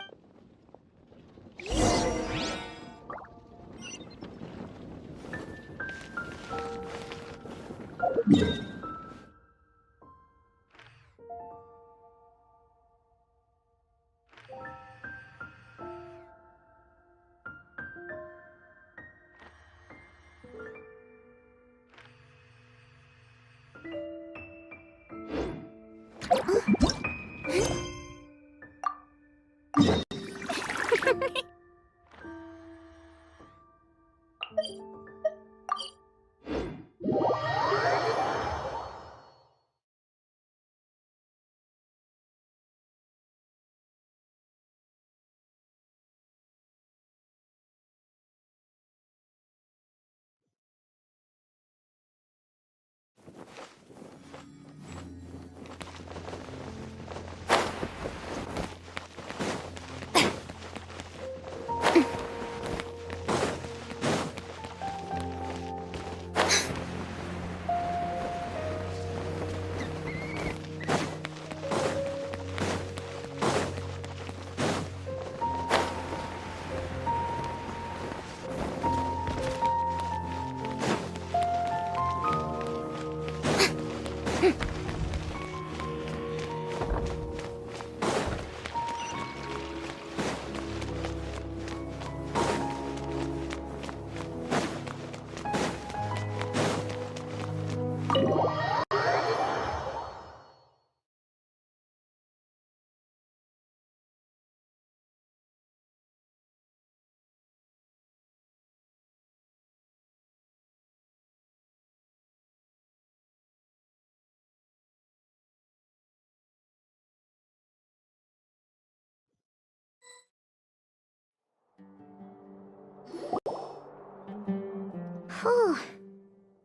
Whew.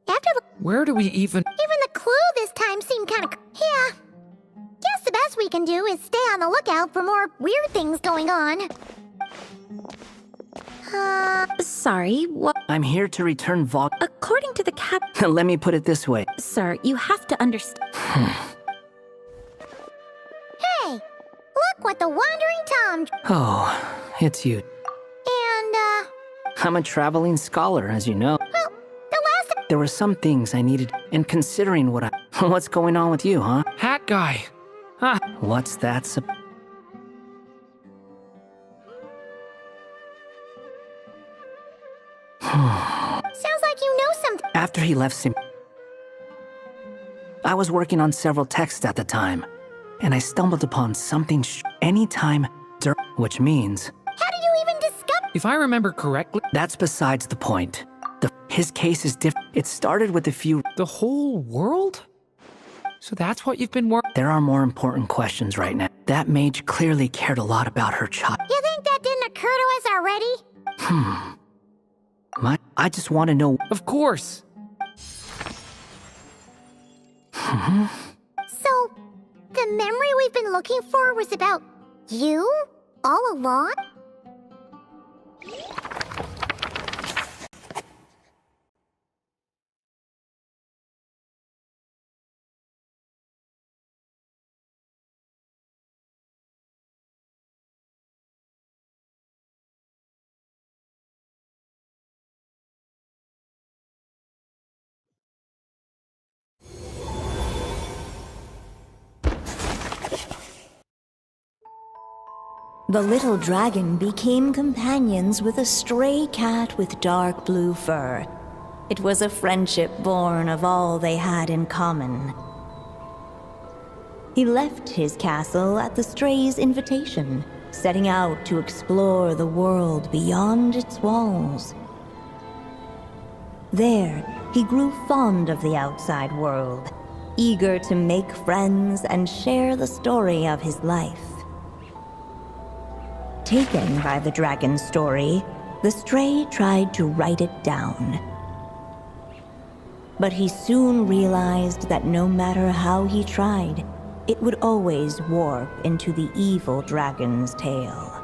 After the... Where do we even... Even the clue this time seemed kind of... Yeah. Guess the best we can do is stay on the lookout for more weird things going on. Sorry, what? I'm here to return Vog. According to the cap... Let me put it this way. Sir, you have to understand... Hey! Look what the Wandering Tom... Oh, it's you. And, I'm a traveling scholar, as you know. Well, the last... There were some things I needed, and considering what What's going on with you, huh? Hat guy! Huh? What's that Sounds like you know something. After he left I was working on several texts at the time, and I stumbled upon something anytime, which means... How did you even discover... If I remember correctly... That's besides the point. His case is different. It started with a few... The whole world? So that's what you've been working... There are more important questions right now. That mage clearly cared a lot about her child. You think that didn't occur to us already? I just want to know... Of course! So, the memory we've been looking for was about you? All along? The little dragon became companions with a stray cat with dark blue fur. It was a friendship born of all they had in common. He left his castle at the stray's invitation, setting out to explore the world beyond its walls. There, he grew fond of the outside world, eager to make friends and share the story of his life. Taken by the dragon's story, the stray tried to write it down. But he soon realized that no matter how he tried, it would always warp into the evil dragon's tale.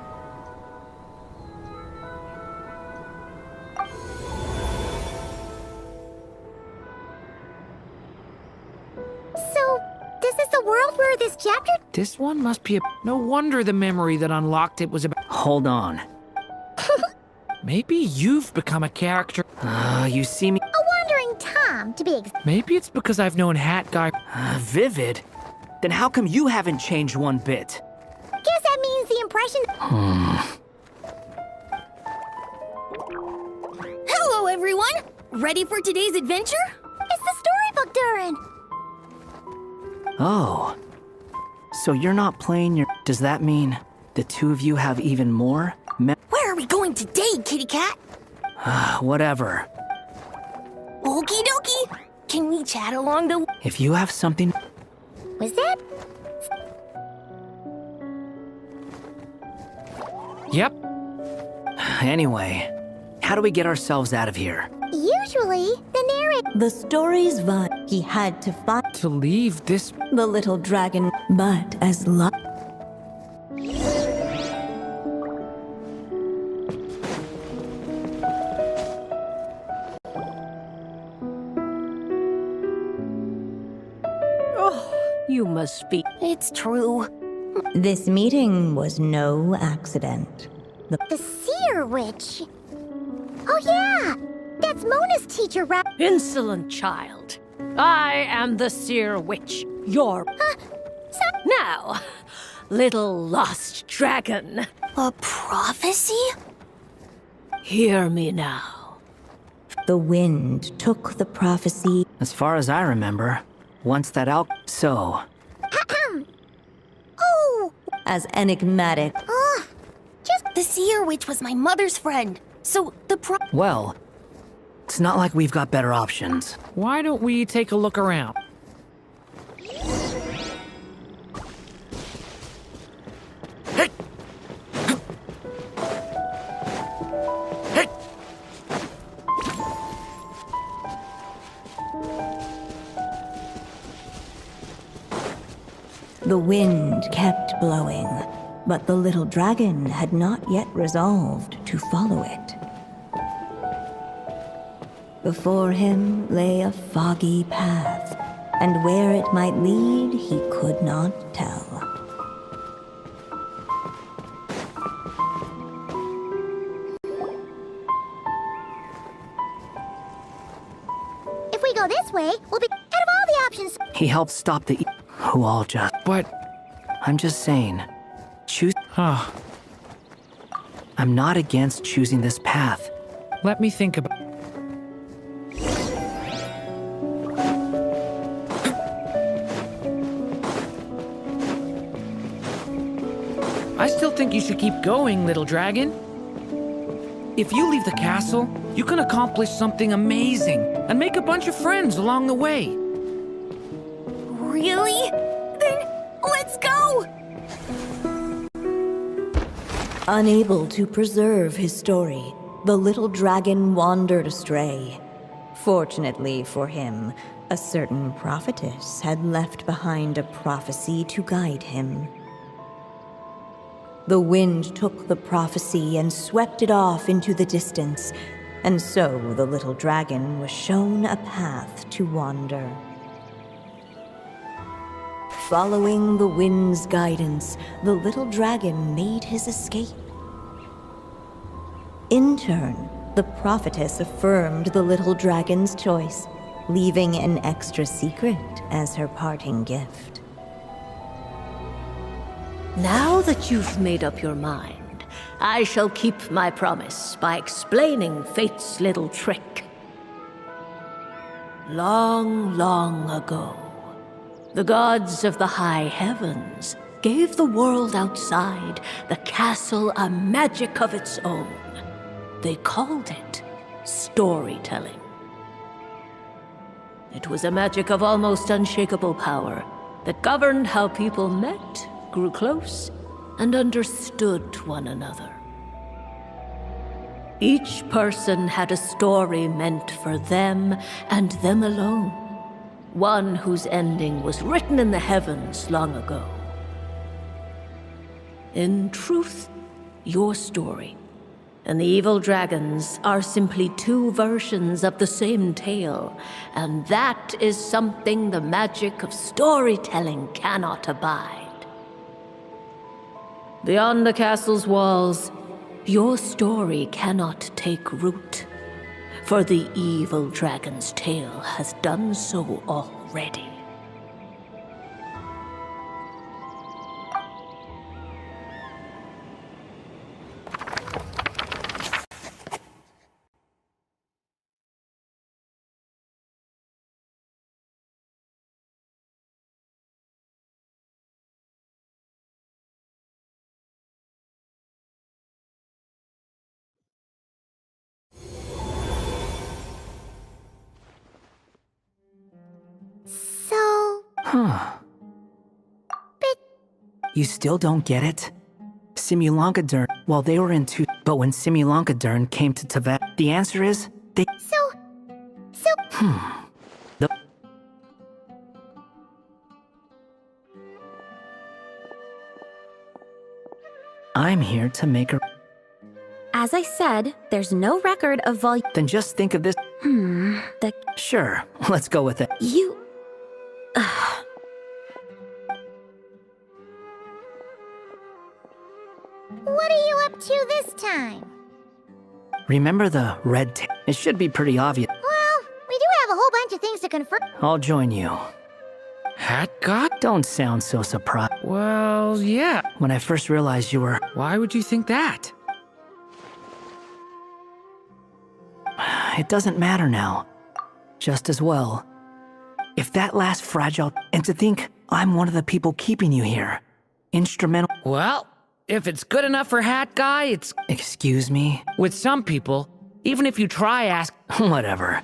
So, this is the world where this chapter... This one must be a... No wonder the memory that unlocked it was about... Hold on. Maybe you've become a character. You see me... A wandering Tom, to be exact. Maybe it's because I've known Hat Guy... Vivid? Then how come you haven't changed one bit? Guess that means the impression... Hello, everyone! Ready for today's adventure? It's the storybook, Durin! Oh. So you're not playing your... Does that mean the two of you have even more? Where are we going today, kitty cat? Whatever. Okie dokie! Can we chat along the... If you have something... Was that... Yep. Anyway, how do we get ourselves out of here? Usually, the narrator... The story's vibe. He had to find... To leave this... The little dragon, but as luck... You must be... It's true. This meeting was no accident. The seer witch. Oh yeah! That's Mona's teacher, right? Insolent child. I am the seer witch. Your... Now, little lost dragon. A prophecy? Hear me now. The wind took the prophecy. As far as I remember, once that out... So... Oh! As enigmatic. Just... The seer witch was my mother's friend. So the Well, it's not like we've got better options. Why don't we take a look around? The wind kept blowing, but the little dragon had not yet resolved to follow it. Before him lay a foggy path, and where it might lead he could not tell. If we go this way, we'll be... Out of all the options... He helped stop the... Who all just... But... I'm just saying. Choose... Huh. I'm not against choosing this path. Let me think about... I still think you should keep going, little dragon. If you leave the castle, you can accomplish something amazing and make a bunch of friends along the way. Really? Then let's go! Unable to preserve his story, the little dragon wandered astray. Fortunately for him, a certain prophetess had left behind a prophecy to guide him. The wind took the prophecy and swept it off into the distance, and so the little dragon was shown a path to wander. Following the wind's guidance, the little dragon made his escape. In turn, the prophetess affirmed the little dragon's choice, leaving an extra secret as her parting gift. Now that you've made up your mind, I shall keep my promise by explaining fate's little trick. Long, long ago, the gods of the high heavens gave the world outside the castle a magic of its own. They called it storytelling. It was a magic of almost unshakable power that governed how people met, grew close, and understood one another. Each person had a story meant for them and them alone, one whose ending was written in the heavens long ago. In truth, your story and the evil dragons are simply two versions of the same tale, and that is something the magic of storytelling cannot abide. Beyond the castle's walls, your story cannot take root, for the evil dragon's tale has done so already. Huh. You still don't get it? Simulangadurn, well, they were in two, but when Simulangadurn came to Tibet, the answer is they. I'm here to make a. As I said, there's no record of volume. Then just think of this. Sure, let's go with it. You. What are you up to this time? Remember the red tape? It should be pretty obvious. Well, we do have a whole bunch of things to confirm. I'll join you. Hat God? Don't sound so surprised. Well, yeah. When I first realized you were... Why would you think that? It doesn't matter now. Just as well. If that last fragile... And to think I'm one of the people keeping you here. Instrumental... Well, if it's good enough for Hat Guy, it's... Excuse me? With some people, even if you try ask... Whatever.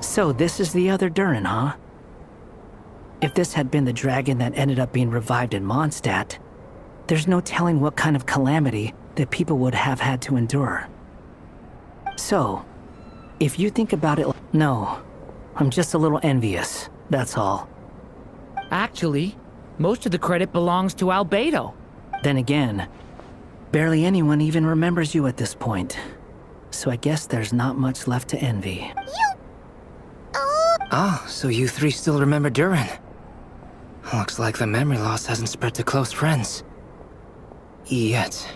So this is the other Durin, huh? If this had been the dragon that ended up being revived in Mondstadt, there's no telling what kind of calamity that people would have had to endure. So, if you think about it, no, I'm just a little envious, that's all. Actually, most of the credit belongs to Albedo. Then again, barely anyone even remembers you at this point. So I guess there's not much left to envy. Ah, so you three still remember Durin. Looks like the memory loss hasn't spread to close friends. Yet.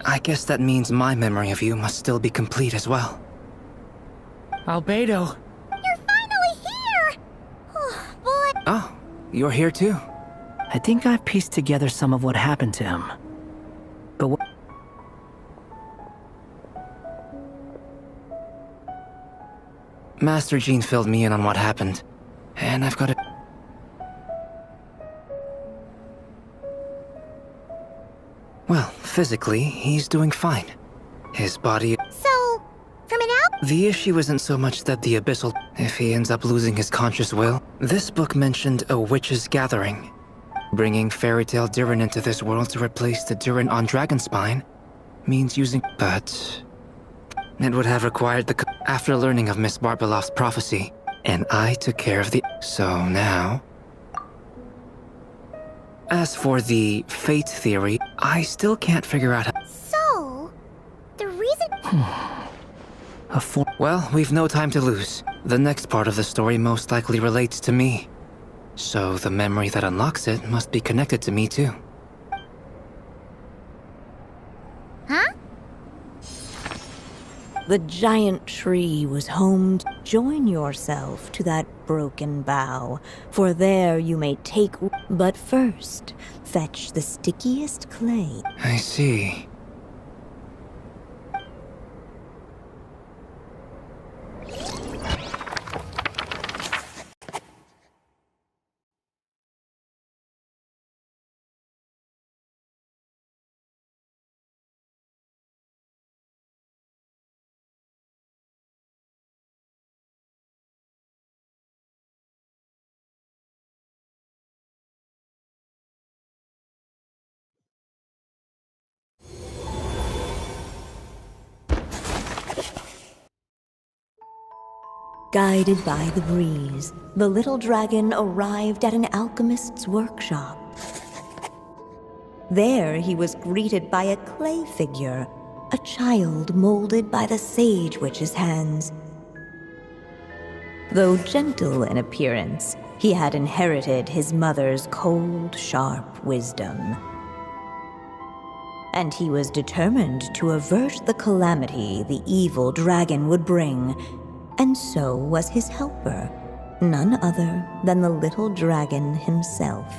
I guess that means my memory of you must still be complete as well. Albedo. You're finally here! Oh, boy. Oh, you're here too. I think I've pieced together some of what happened to him. But what... Master Jean filled me in on what happened, and I've got to... Well, physically, he's doing fine. His body... So, from an out... The issue isn't so much that the Abyssal... If he ends up losing his conscious will... This book mentioned a witch's gathering. Bringing fairy tale Durin into this world to replace the Durin on Dragonspine means using... But... it would have required the... After learning of Miss Barbeloff's prophecy, and I took care of the... So now... As for the fate theory, I still can't figure out how... So, the reason... Well, we've no time to lose. The next part of the story most likely relates to me. So the memory that unlocks it must be connected to me too. Huh? The giant tree was home. Join yourself to that broken bough, for there you may take... But first, fetch the stickiest clay. I see. Guided by the breeze, the little dragon arrived at an alchemist's workshop. There he was greeted by a clay figure, a child molded by the sage witch's hands. Though gentle in appearance, he had inherited his mother's cold, sharp wisdom. And he was determined to avert the calamity the evil dragon would bring. And so was his helper, none other than the little dragon himself.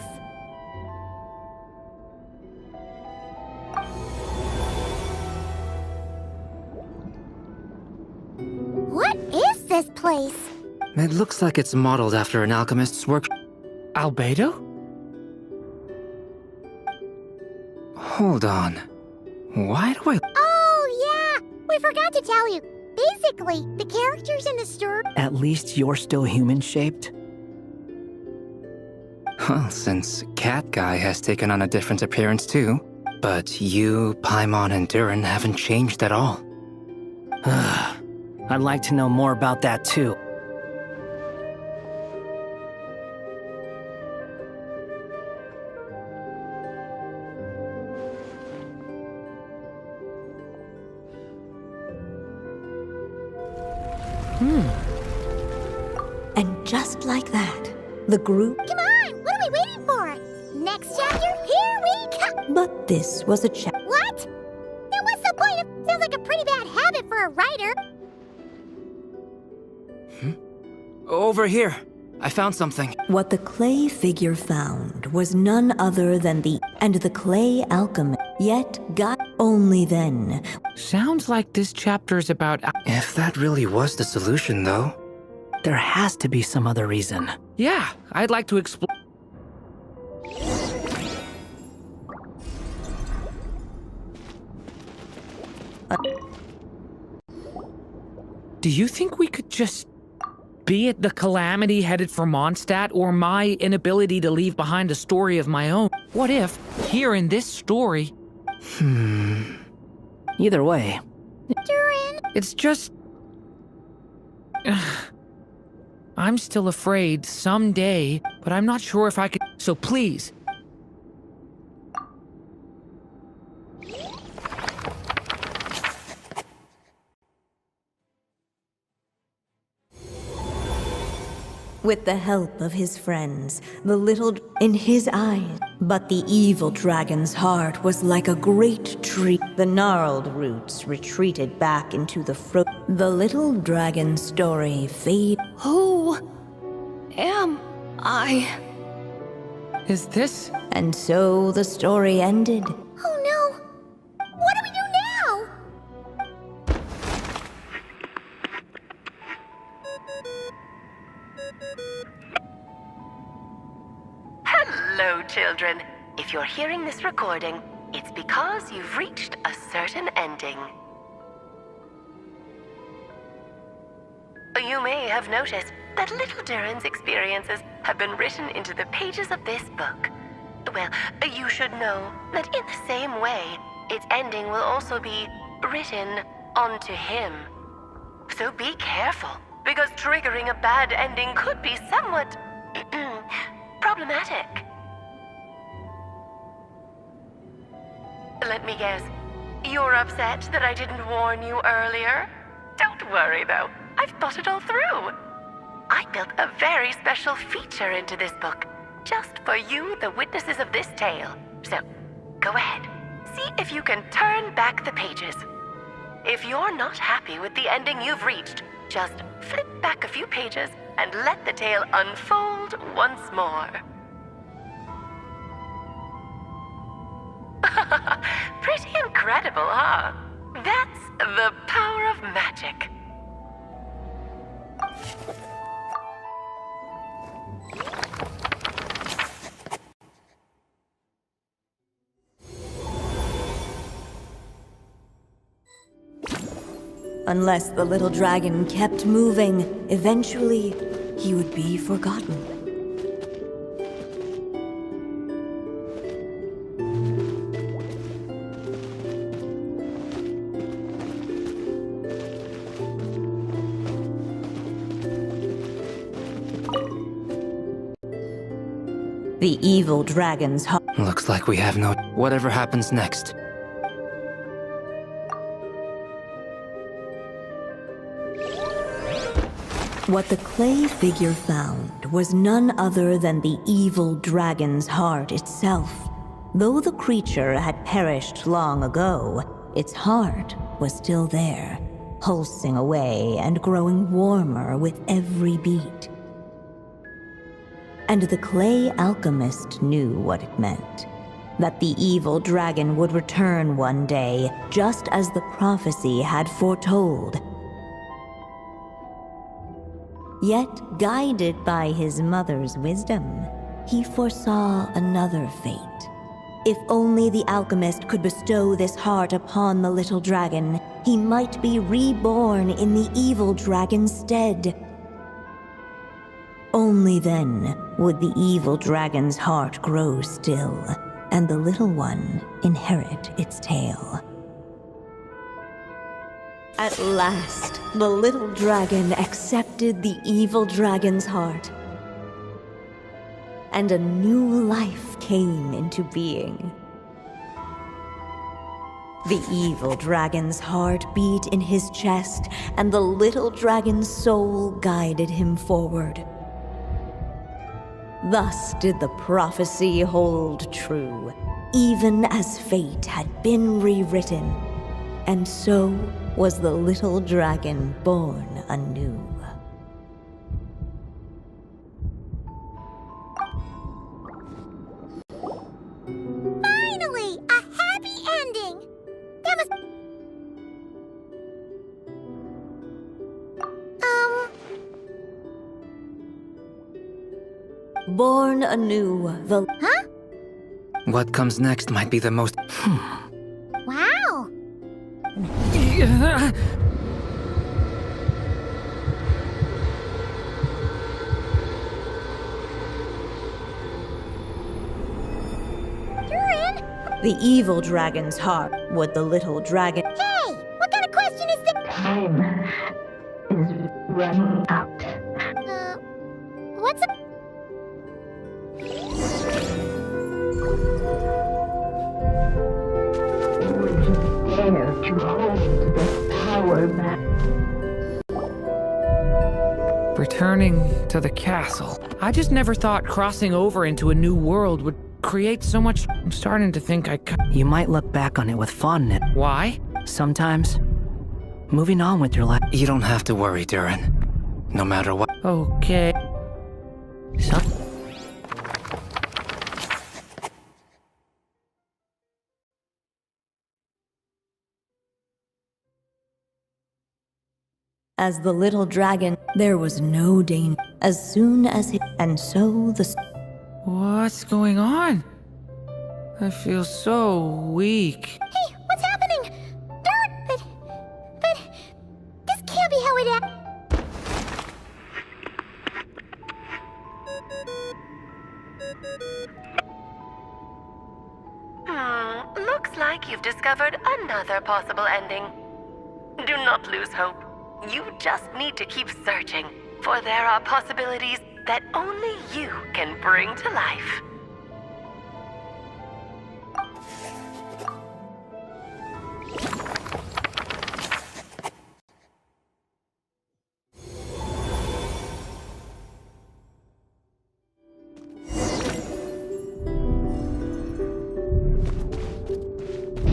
What is this place? It looks like it's modeled after an alchemist's work. Albedo? Hold on. Why do I... Oh, yeah! We forgot to tell you. Basically, the characters in the story... At least you're still human-shaped? Well, since Cat Guy has taken on a different appearance too. But you, Paimon, and Durin haven't changed at all. I'd like to know more about that too. And just like that, the group... Come on! What are we waiting for? Next chapter, here we come! But this was a chapter. What? Then what's the point of... Sounds like a pretty bad habit for a writer. Over here. I found something. What the clay figure found was none other than the clay alchemist. Yet got only then. Sounds like this chapter's about... If that really was the solution, though... There has to be some other reason. Yeah, I'd like to explore... Do you think we could just... Be it the calamity headed for Mondstadt or my inability to leave behind a story of my own? What if, here in this story... Either way. Durin! It's just... I'm still afraid someday, but I'm not sure if I could... So please... With the help of his friends, the little... in his eyes. But the evil dragon's heart was like a great tree. The gnarled roots retreated back into the The little dragon's story faded. Who am I? Is this... And so the story ended. Oh no! What do we do now? Hello, children. If you're hearing this recording, it's because you've reached a certain ending. You may have noticed that little Durin's experiences have been written into the pages of this book. Well, you should know that in the same way, its ending will also be written onto him. So be careful, because triggering a bad ending could be somewhat problematic. Let me guess. You're upset that I didn't warn you earlier? Don't worry, though. I've thought it all through. I built a very special feature into this book, just for you, the witnesses of this tale. So, go ahead. See if you can turn back the pages. If you're not happy with the ending you've reached, just flip back a few pages and let the tale unfold once more. Pretty incredible, huh? That's the power of magic. Unless the little dragon kept moving, eventually he would be forgotten. The evil dragon's heart. Looks like we have no... Whatever happens next. What the clay figure found was none other than the evil dragon's heart itself. Though the creature had perished long ago, its heart was still there, pulsing away and growing warmer with every beat. And the clay alchemist knew what it meant. That the evil dragon would return one day, just as the prophecy had foretold. Yet, guided by his mother's wisdom, he foresaw another fate. If only the alchemist could bestow this heart upon the little dragon, he might be reborn in the evil dragon's stead. Only then would the evil dragon's heart grow still, and the little one inherit its tale. At last, the little dragon accepted the evil dragon's heart, and a new life came into being. The evil dragon's heart beat in his chest, and the little dragon's soul guided him forward. Thus did the prophecy hold true, even as fate had been rewritten, and so was the little dragon born anew. Finally! A happy ending! That was... Born anew, the... Huh? What comes next might be the most... Wow! Durin! The evil dragon's heart would the little dragon... Hey! What kind of question is this? Time is running out. What's a... Would you dare to hold the power back? Returning to the castle. I just never thought crossing over into a new world would create so much... I'm starting to think You might look back on it with fondness. Why? Sometimes. Moving on with your life. You don't have to worry, Durin. No matter what... Okay. As the little dragon, there was no danger. As soon as he... And so the... What's going on? I feel so weak. Hey, what's happening? But... This can't be how it... Looks like you've discovered another possible ending. Do not lose hope. You just need to keep searching, for there are possibilities that only you can bring to life.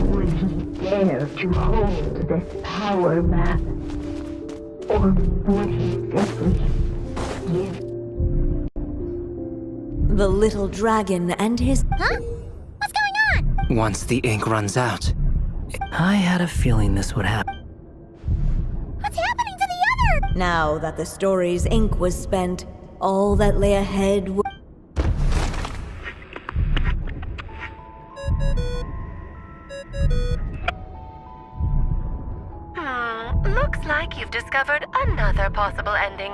Would he dare to hold this power map? Or would he simply give? The little dragon and his... Huh? What's going on? Once the ink runs out. I had a feeling this would happen. What's happening to the other? Now that the story's ink was spent, all that lay ahead was... Looks like you've discovered another possible ending.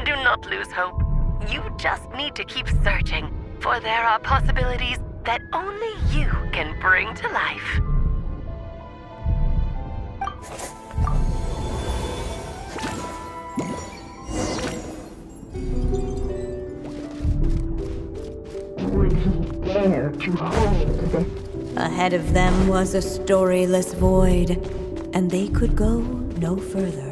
Do not lose hope. You just need to keep searching, for there are possibilities that only you can bring to life. Would he dare to hold this? Ahead of them was a storyless void, and they could go no further.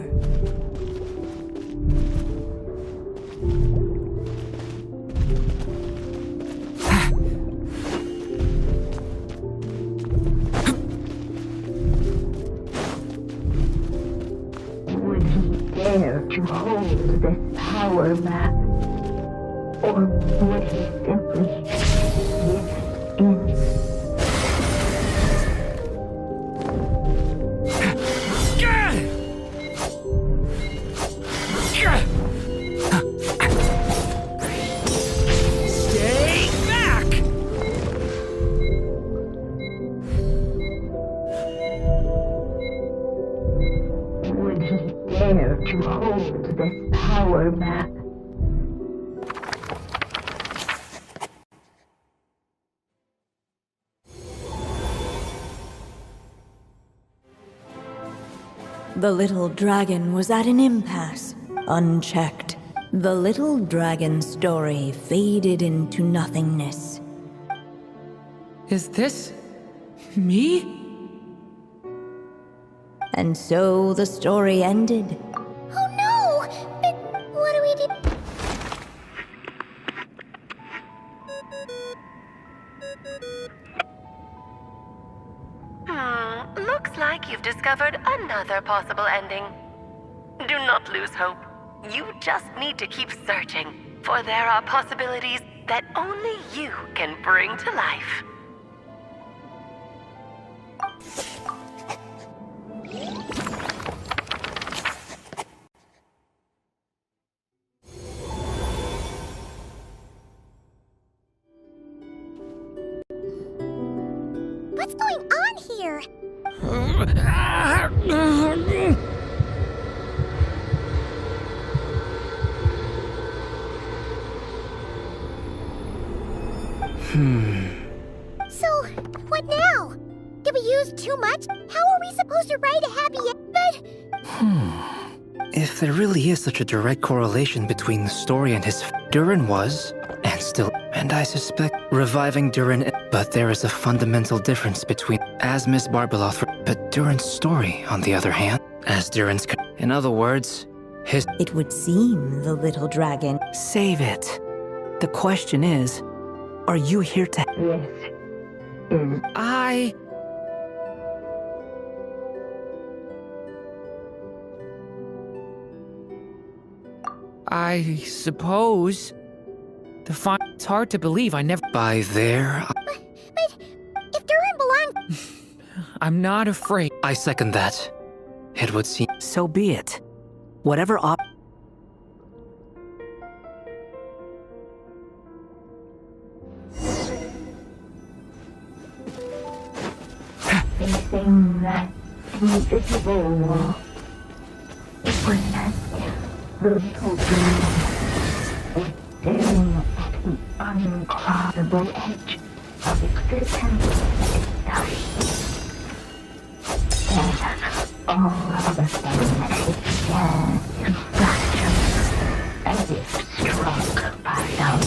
Would he dare to hold this power map? Or would he simply give in? To hold this power map. The little dragon was at an impasse, unchecked. The little dragon story faded into nothingness. Is this... me? And so the story ended. Oh no! But what do we do? Looks like you've discovered another possible ending. Do not lose hope. You just need to keep searching, for there are possibilities that only you can bring to life. What's going on here? So, what now? Did we use too much? How are we supposed to write a happy end? If there really is such a direct correlation between the story and his Durin was, and still, and I suspect, reviving Durin, but there is a fundamental difference between as Miss Barbeloth, but Durin's story, on the other hand, as Durin's, in other words, his... It would seem the little dragon... Save it. The question is, are you here to... Yes. I suppose... It's hard to believe I never... By there... But if Durin belonged... I'm not afraid. I second that. It would seem... So be it. Whatever Facing that invisible wall, it was as if the little dragon was staring at the uncrossable edge of existence itself. all of the sudden it began to fracture, as if struck by some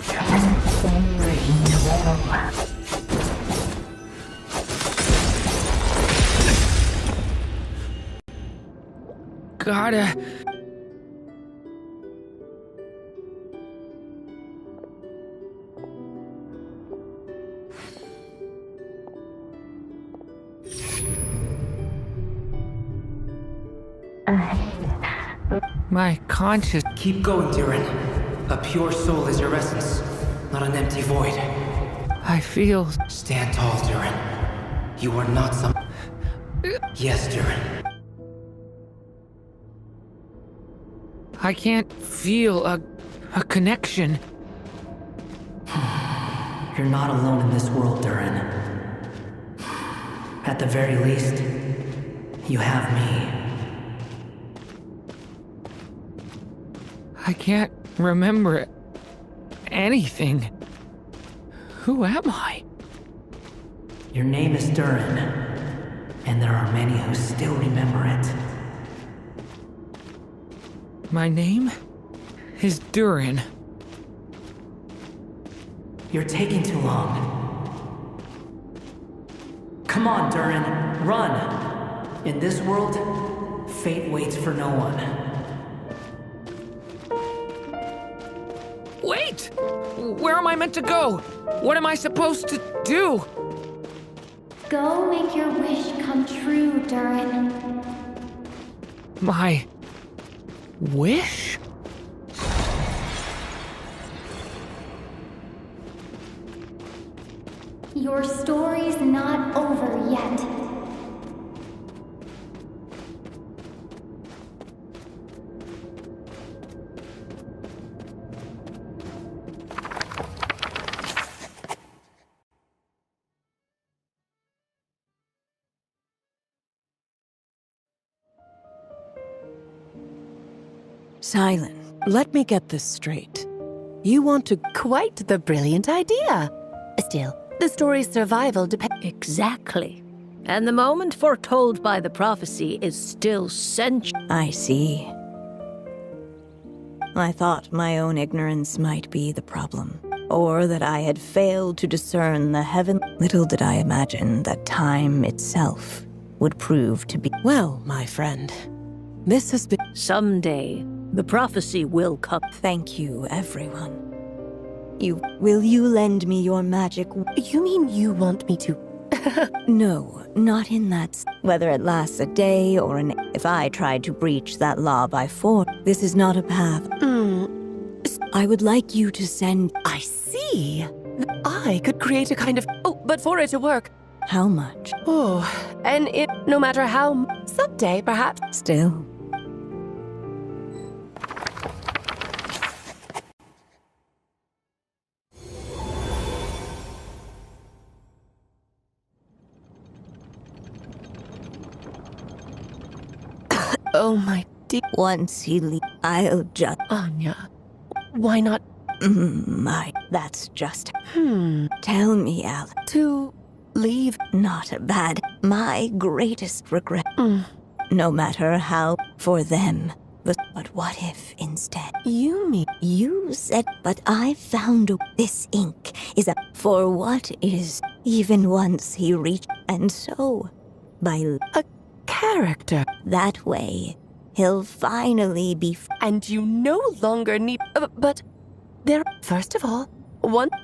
transcending will. Gotta... My conscious... Keep going, Durin. A pure soul is your essence, not an empty void. I feel... Stand tall, Durin. You are not some... Yes, Durin. I can't feel a connection. You're not alone in this world, Durin. At the very least, you have me. I can't remember anything. Who am I? Your name is Durin, and there are many who still remember it. My name is Durin. You're taking too long. Come on, Durin, run! In this world, fate waits for no one. Wait! Where am I meant to go? What am I supposed to do? Go make your wish come true, Durin. My... wish? Your story's not over yet. Silent. Let me get this straight. You want to... Quite the brilliant idea. Still, the story's survival depends... Exactly. And the moment foretold by the prophecy is still I see. I thought my own ignorance might be the problem, or that I had failed to discern the heaven. Little did I imagine that time itself would prove to be... Well, my friend, this has been... Someday, the prophecy will come. Thank you, everyone. Will you lend me your magic? You mean you want me to... No, not in that... Whether it lasts a day or an... If I tried to breach that law by force, this is not a path. I would like you to send... I see. I could create a kind of... Oh, but for it to work... How much? Oh, and it... No matter how... Someday, perhaps... Still... Oh, my dear... Once he leaves, I'll just... Anya, why not... That's just... Tell me, Al. To... leave... Not a bad... My greatest regret. No matter how... For them. But what if, instead... You mean... You said... But I found... This ink is a... For what is... Even once he reached... And so... By... A character. That way, he'll finally be... And you no longer need... but... There... First of all,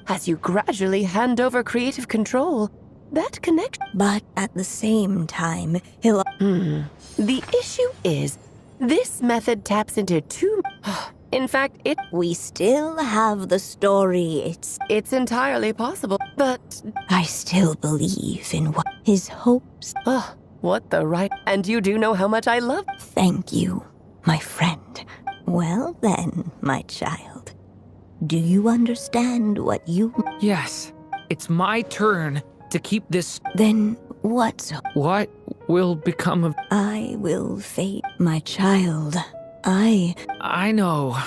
as you gradually hand over creative control, that connection... But at the same time, he'll... The issue is, this method taps into two... In fact, it... We still have the story, It's entirely possible, but... I still believe in what... His hopes... What the right... And you do know how much I love... Thank you, my friend. Well then, my child. Do you understand what you... Yes, it's my turn to keep this... Then what's... What will become of... I will fate my child. I know.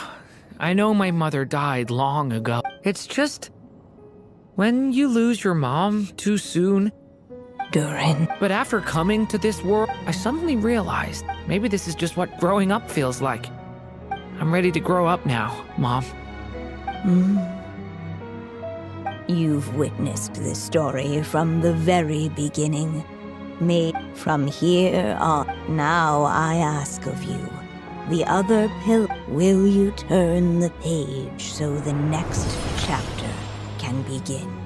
I know my mother died long ago. It's just... When you lose your mom too soon, Durin. But after coming to this world, I suddenly realized maybe this is just what growing up feels like. I'm ready to grow up now, Mom. You've witnessed this story from the very beginning. Made from here on. Now I ask of you, the other pill, will you turn the page so the next chapter can begin?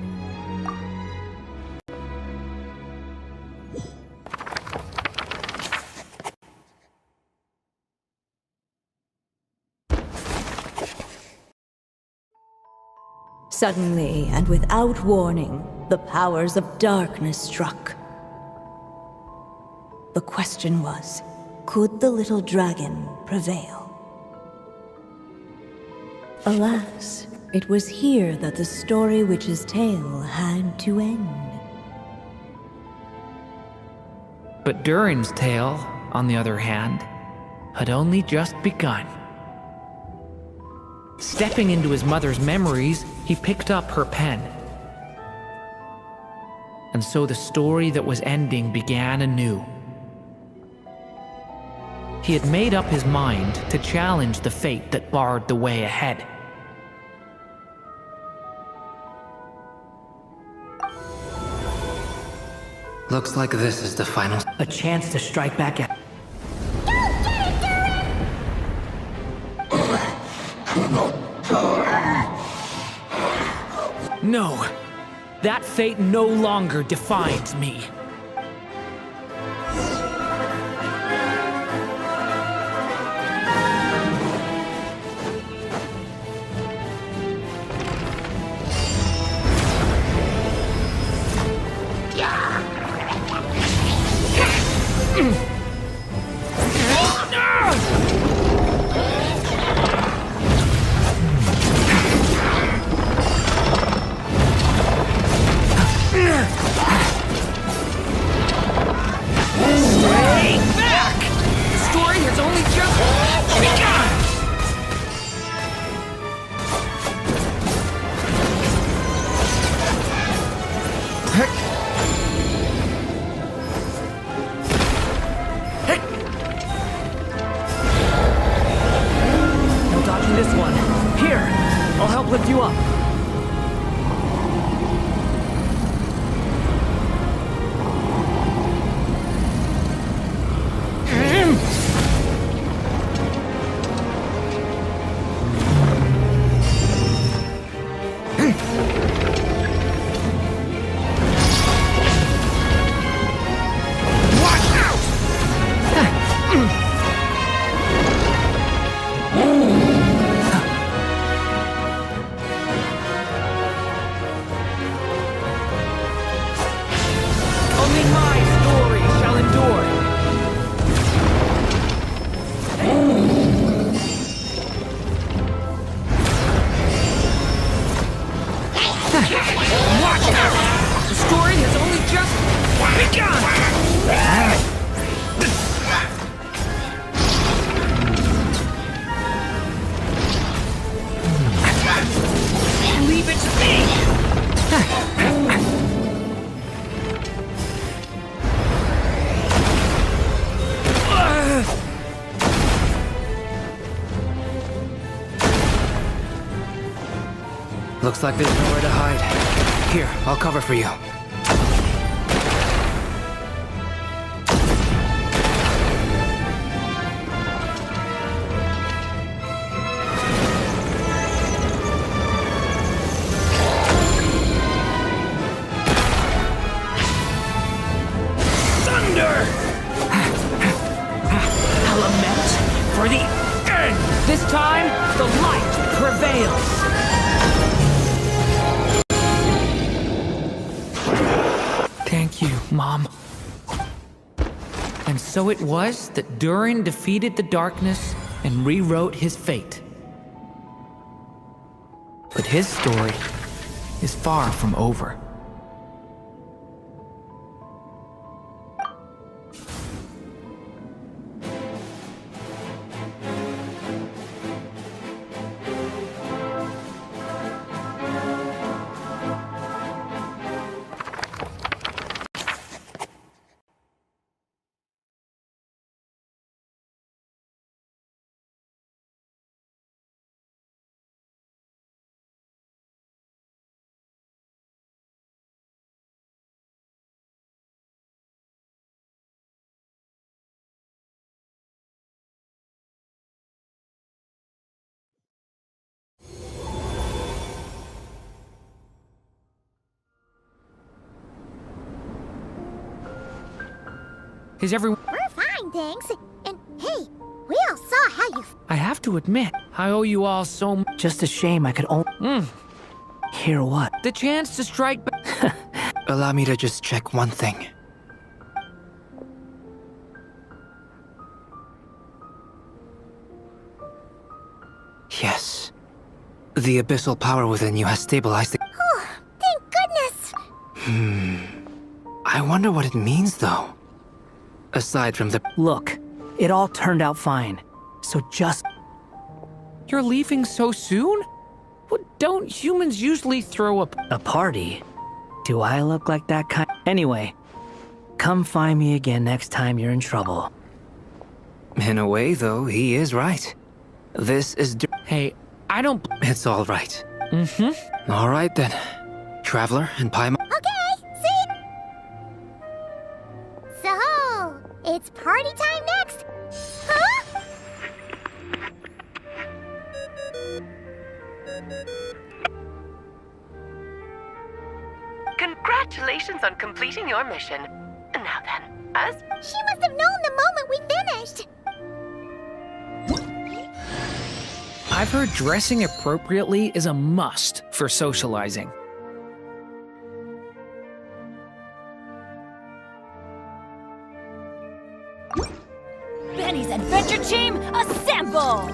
Suddenly, and without warning, the powers of darkness struck. The question was, could the little dragon prevail? Alas, it was here that the story witch's tale had to end. But Durin's tale, on the other hand, had only just begun. Stepping into his mother's memories, he picked up her pen. And so the story that was ending began anew. He had made up his mind to challenge the fate that barred the way ahead. Looks like this is the final. A chance to strike back at. No, that fate no longer defines me. Looks like there's nowhere to hide. Here, I'll cover for you. Thunder! Element for the end! This time, the light prevails! Thank you, Mom. And so it was that Durin defeated the darkness and rewrote his fate. But his story is far from over. Is everyone... We're fine, thanks. And hey, we all saw how you... I have to admit, I owe you all so much. Just a shame I could only... Hear what? The chance to strike back. Allow me to just check one thing. Yes. The abyssal power within you has stabilized the... Oh, thank goodness! I wonder what it means, though. Aside from the... Look, it all turned out fine. So just... You're leaving so soon? What, don't humans usually throw a party? Do I look like that kind? Anyway, come find me again next time you're in trouble. In a way, though, he is right. This is... Hey, I don't... It's all right. Mm-hmm. All right, then. Traveler and Paimon... Okay, see? So, it's party time next? Huh? Congratulations on completing your mission. Now then, as... She must have known the moment we finished. I've heard dressing appropriately is a must for socializing. Benny's adventure team, assemble!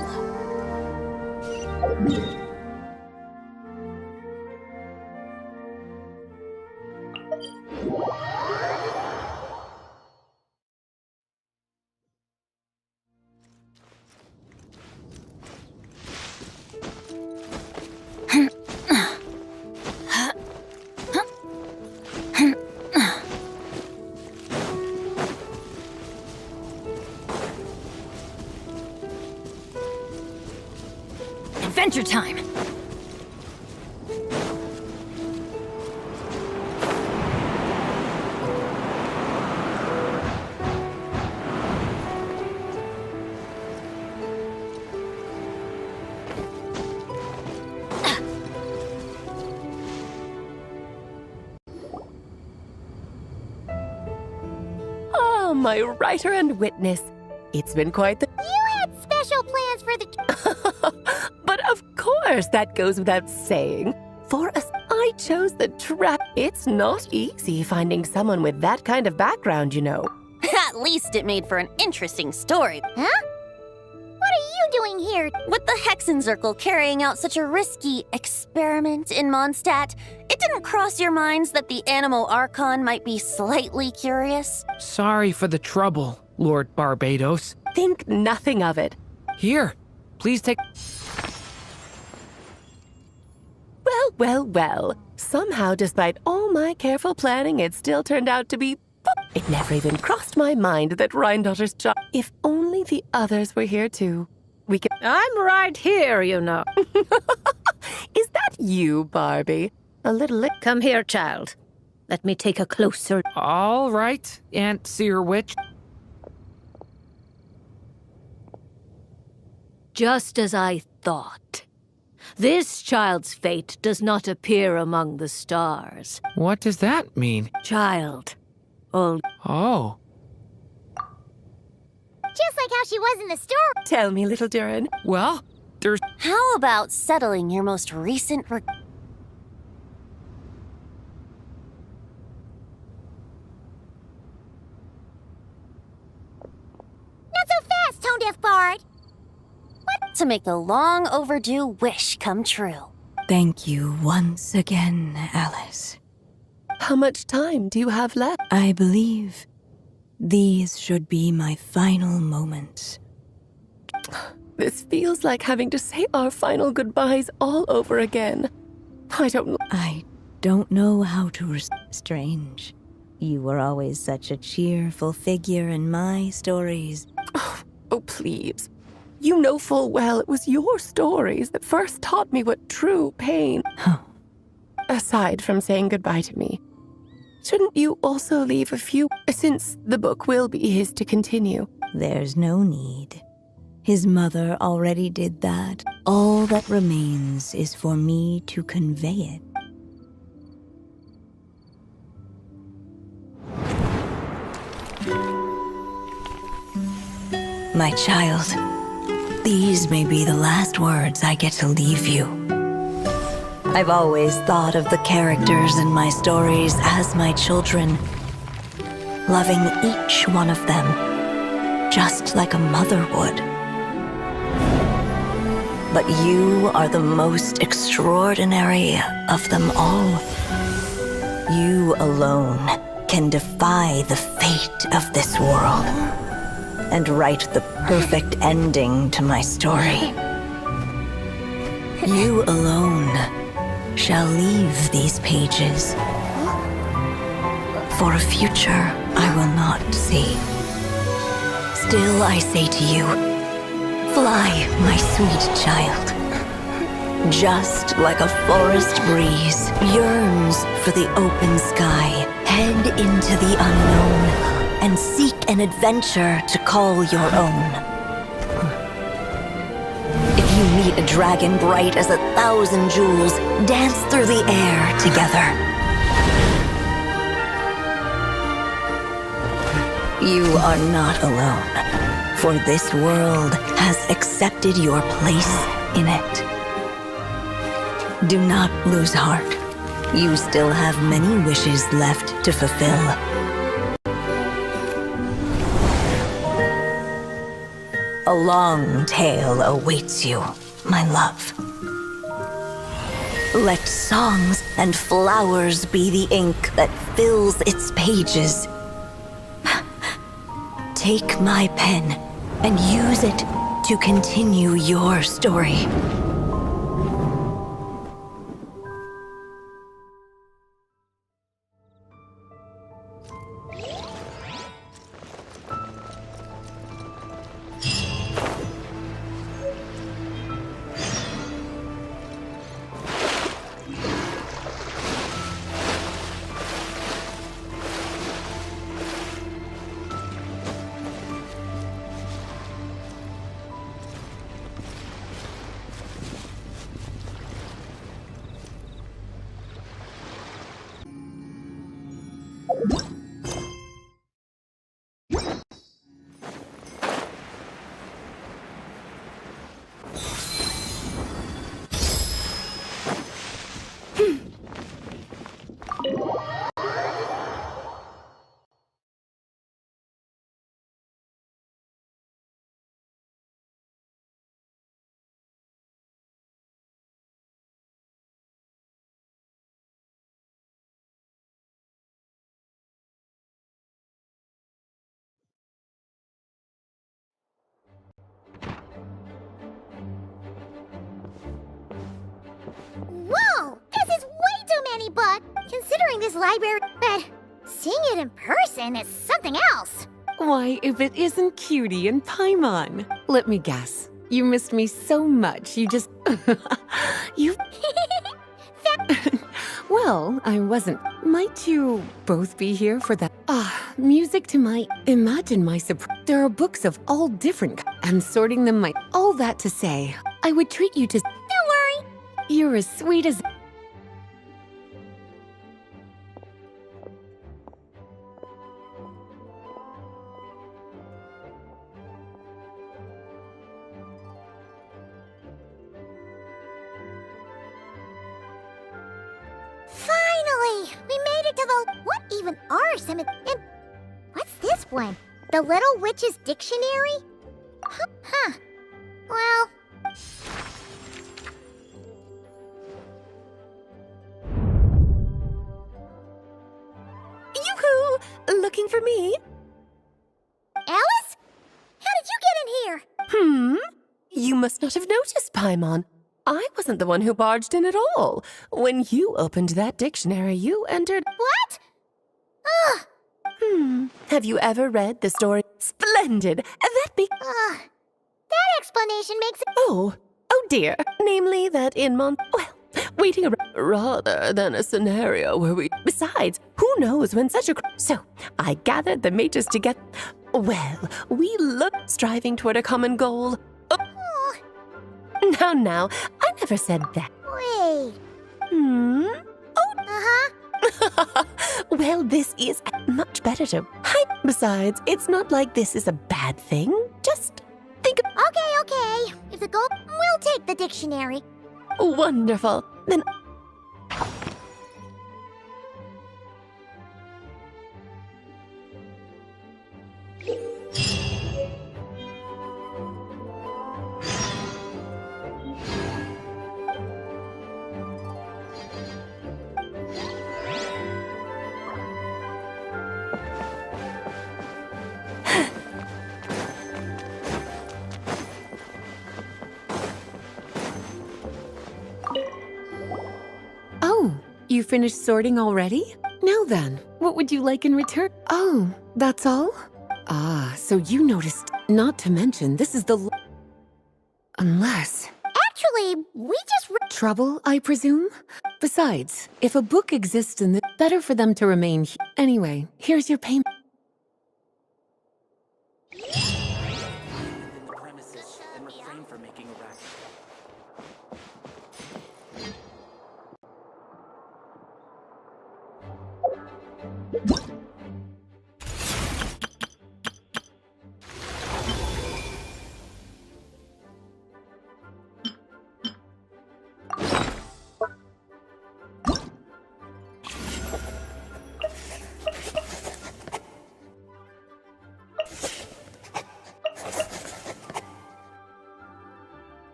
Adventure time! Oh, my writer and witness. It's been quite the... You had special plans for the... But of course, that goes without saying. For us, I chose the trap. It's not easy finding someone with that kind of background, you know. At least it made for an interesting story. Huh? What are you doing here? With the Hexenzirkel carrying out such a risky experiment in Mondstadt, it didn't cross your minds that the Animo Archon might be slightly curious? Sorry for the trouble, Lord Barbados. Think nothing of it. Here, please take... Well. Somehow, despite all my careful planning, it still turned out to be... It never even crossed my mind that Rhindotter's job... If only the others were here too. We could... I'm right here, you know. Is that you, Barbie? A little... Come here, child. Let me take a closer... All right, Aunt Seer Witch. Just as I thought. This child's fate does not appear among the stars. What does that mean? Child. Old. Oh. Just like how she was in the store. Tell me, little Durin. Well, there's... How about settling your most recent... Not so fast, Tone Deaf Bard. To make a long overdue wish come true. Thank you once again, Alice. How much time do you have left? I believe these should be my final moments. This feels like having to say our final goodbyes all over again. I don't know how to strange. You were always such a cheerful figure in my stories. Oh, please. You know full well it was your stories that first taught me what true pain... Aside from saying goodbye to me, shouldn't you also leave a few... Since the book will be his to continue. There's no need. His mother already did that. All that remains is for me to convey it. My child, these may be the last words I get to leave you. I've always thought of the characters in my stories as my children, loving each one of them, just like a mother would. But you are the most extraordinary of them all. You alone can defy the fate of this world and write the perfect ending to my story. You alone shall leave these pages for a future I will not see. Still I say to you, fly, my sweet child. Just like a forest breeze yearns for the open sky, head into the unknown and seek an adventure to call your own. If you meet a dragon bright as 1,000 jewels, dance through the air together. You are not alone, for this world has accepted your place in it. Do not lose heart. You still have many wishes left to fulfill. A long tale awaits you, my love. Let songs and flowers be the ink that fills its pages. Take my pen and use it to continue your story. Whoa! This is way too many books! Considering this library, but seeing it in person is something else. Why, if it isn't Cutie and Paimon. Let me guess. You missed me so much, you just... you... Well, I wasn't. Might you both be here for that? Music to my... Imagine my surprise. There are books of all different and sorting them might... All that to say, I would treat you to... Don't worry. You're as sweet as... Finally! We made it to the... What even are some of... And what's this one? The Little Witch's Dictionary? Huh. Well... Yoo-hoo! Looking for me? Alice? How did you get in here? You must not have noticed, Paimon. I wasn't the one who barged in at all. When you opened that dictionary, you entered... What? Ugh. Have you ever read the story? Splendid! That explanation makes it... Oh dear. Namely that in well, waiting around rather than a scenario where we... Besides, who knows when such a... So, I gathered the mages together. Well, we look striving toward a common goal. Now, I never said that. Wait. Well, this is much better to hide. Besides, it's not like this is a bad thing. Just take the dictionary. Wonderful. Then Oh, you finished sorting already? Now then, what would you like in return? Oh, that's all? Ah, so you noticed. Not to mention, this is the... Unless... Actually, we just... Trouble, I presume? Besides, if a book exists in the... Better for them to remain here. Anyway, here's your payment. The premises and refrain from making a racket.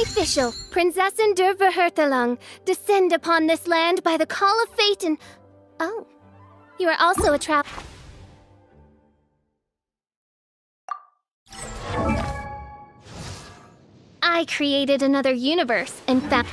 Official, Prinzessin der Verhurtelung, descend upon this land by the call of fate and... Oh, you are also a trap... I created another universe and found...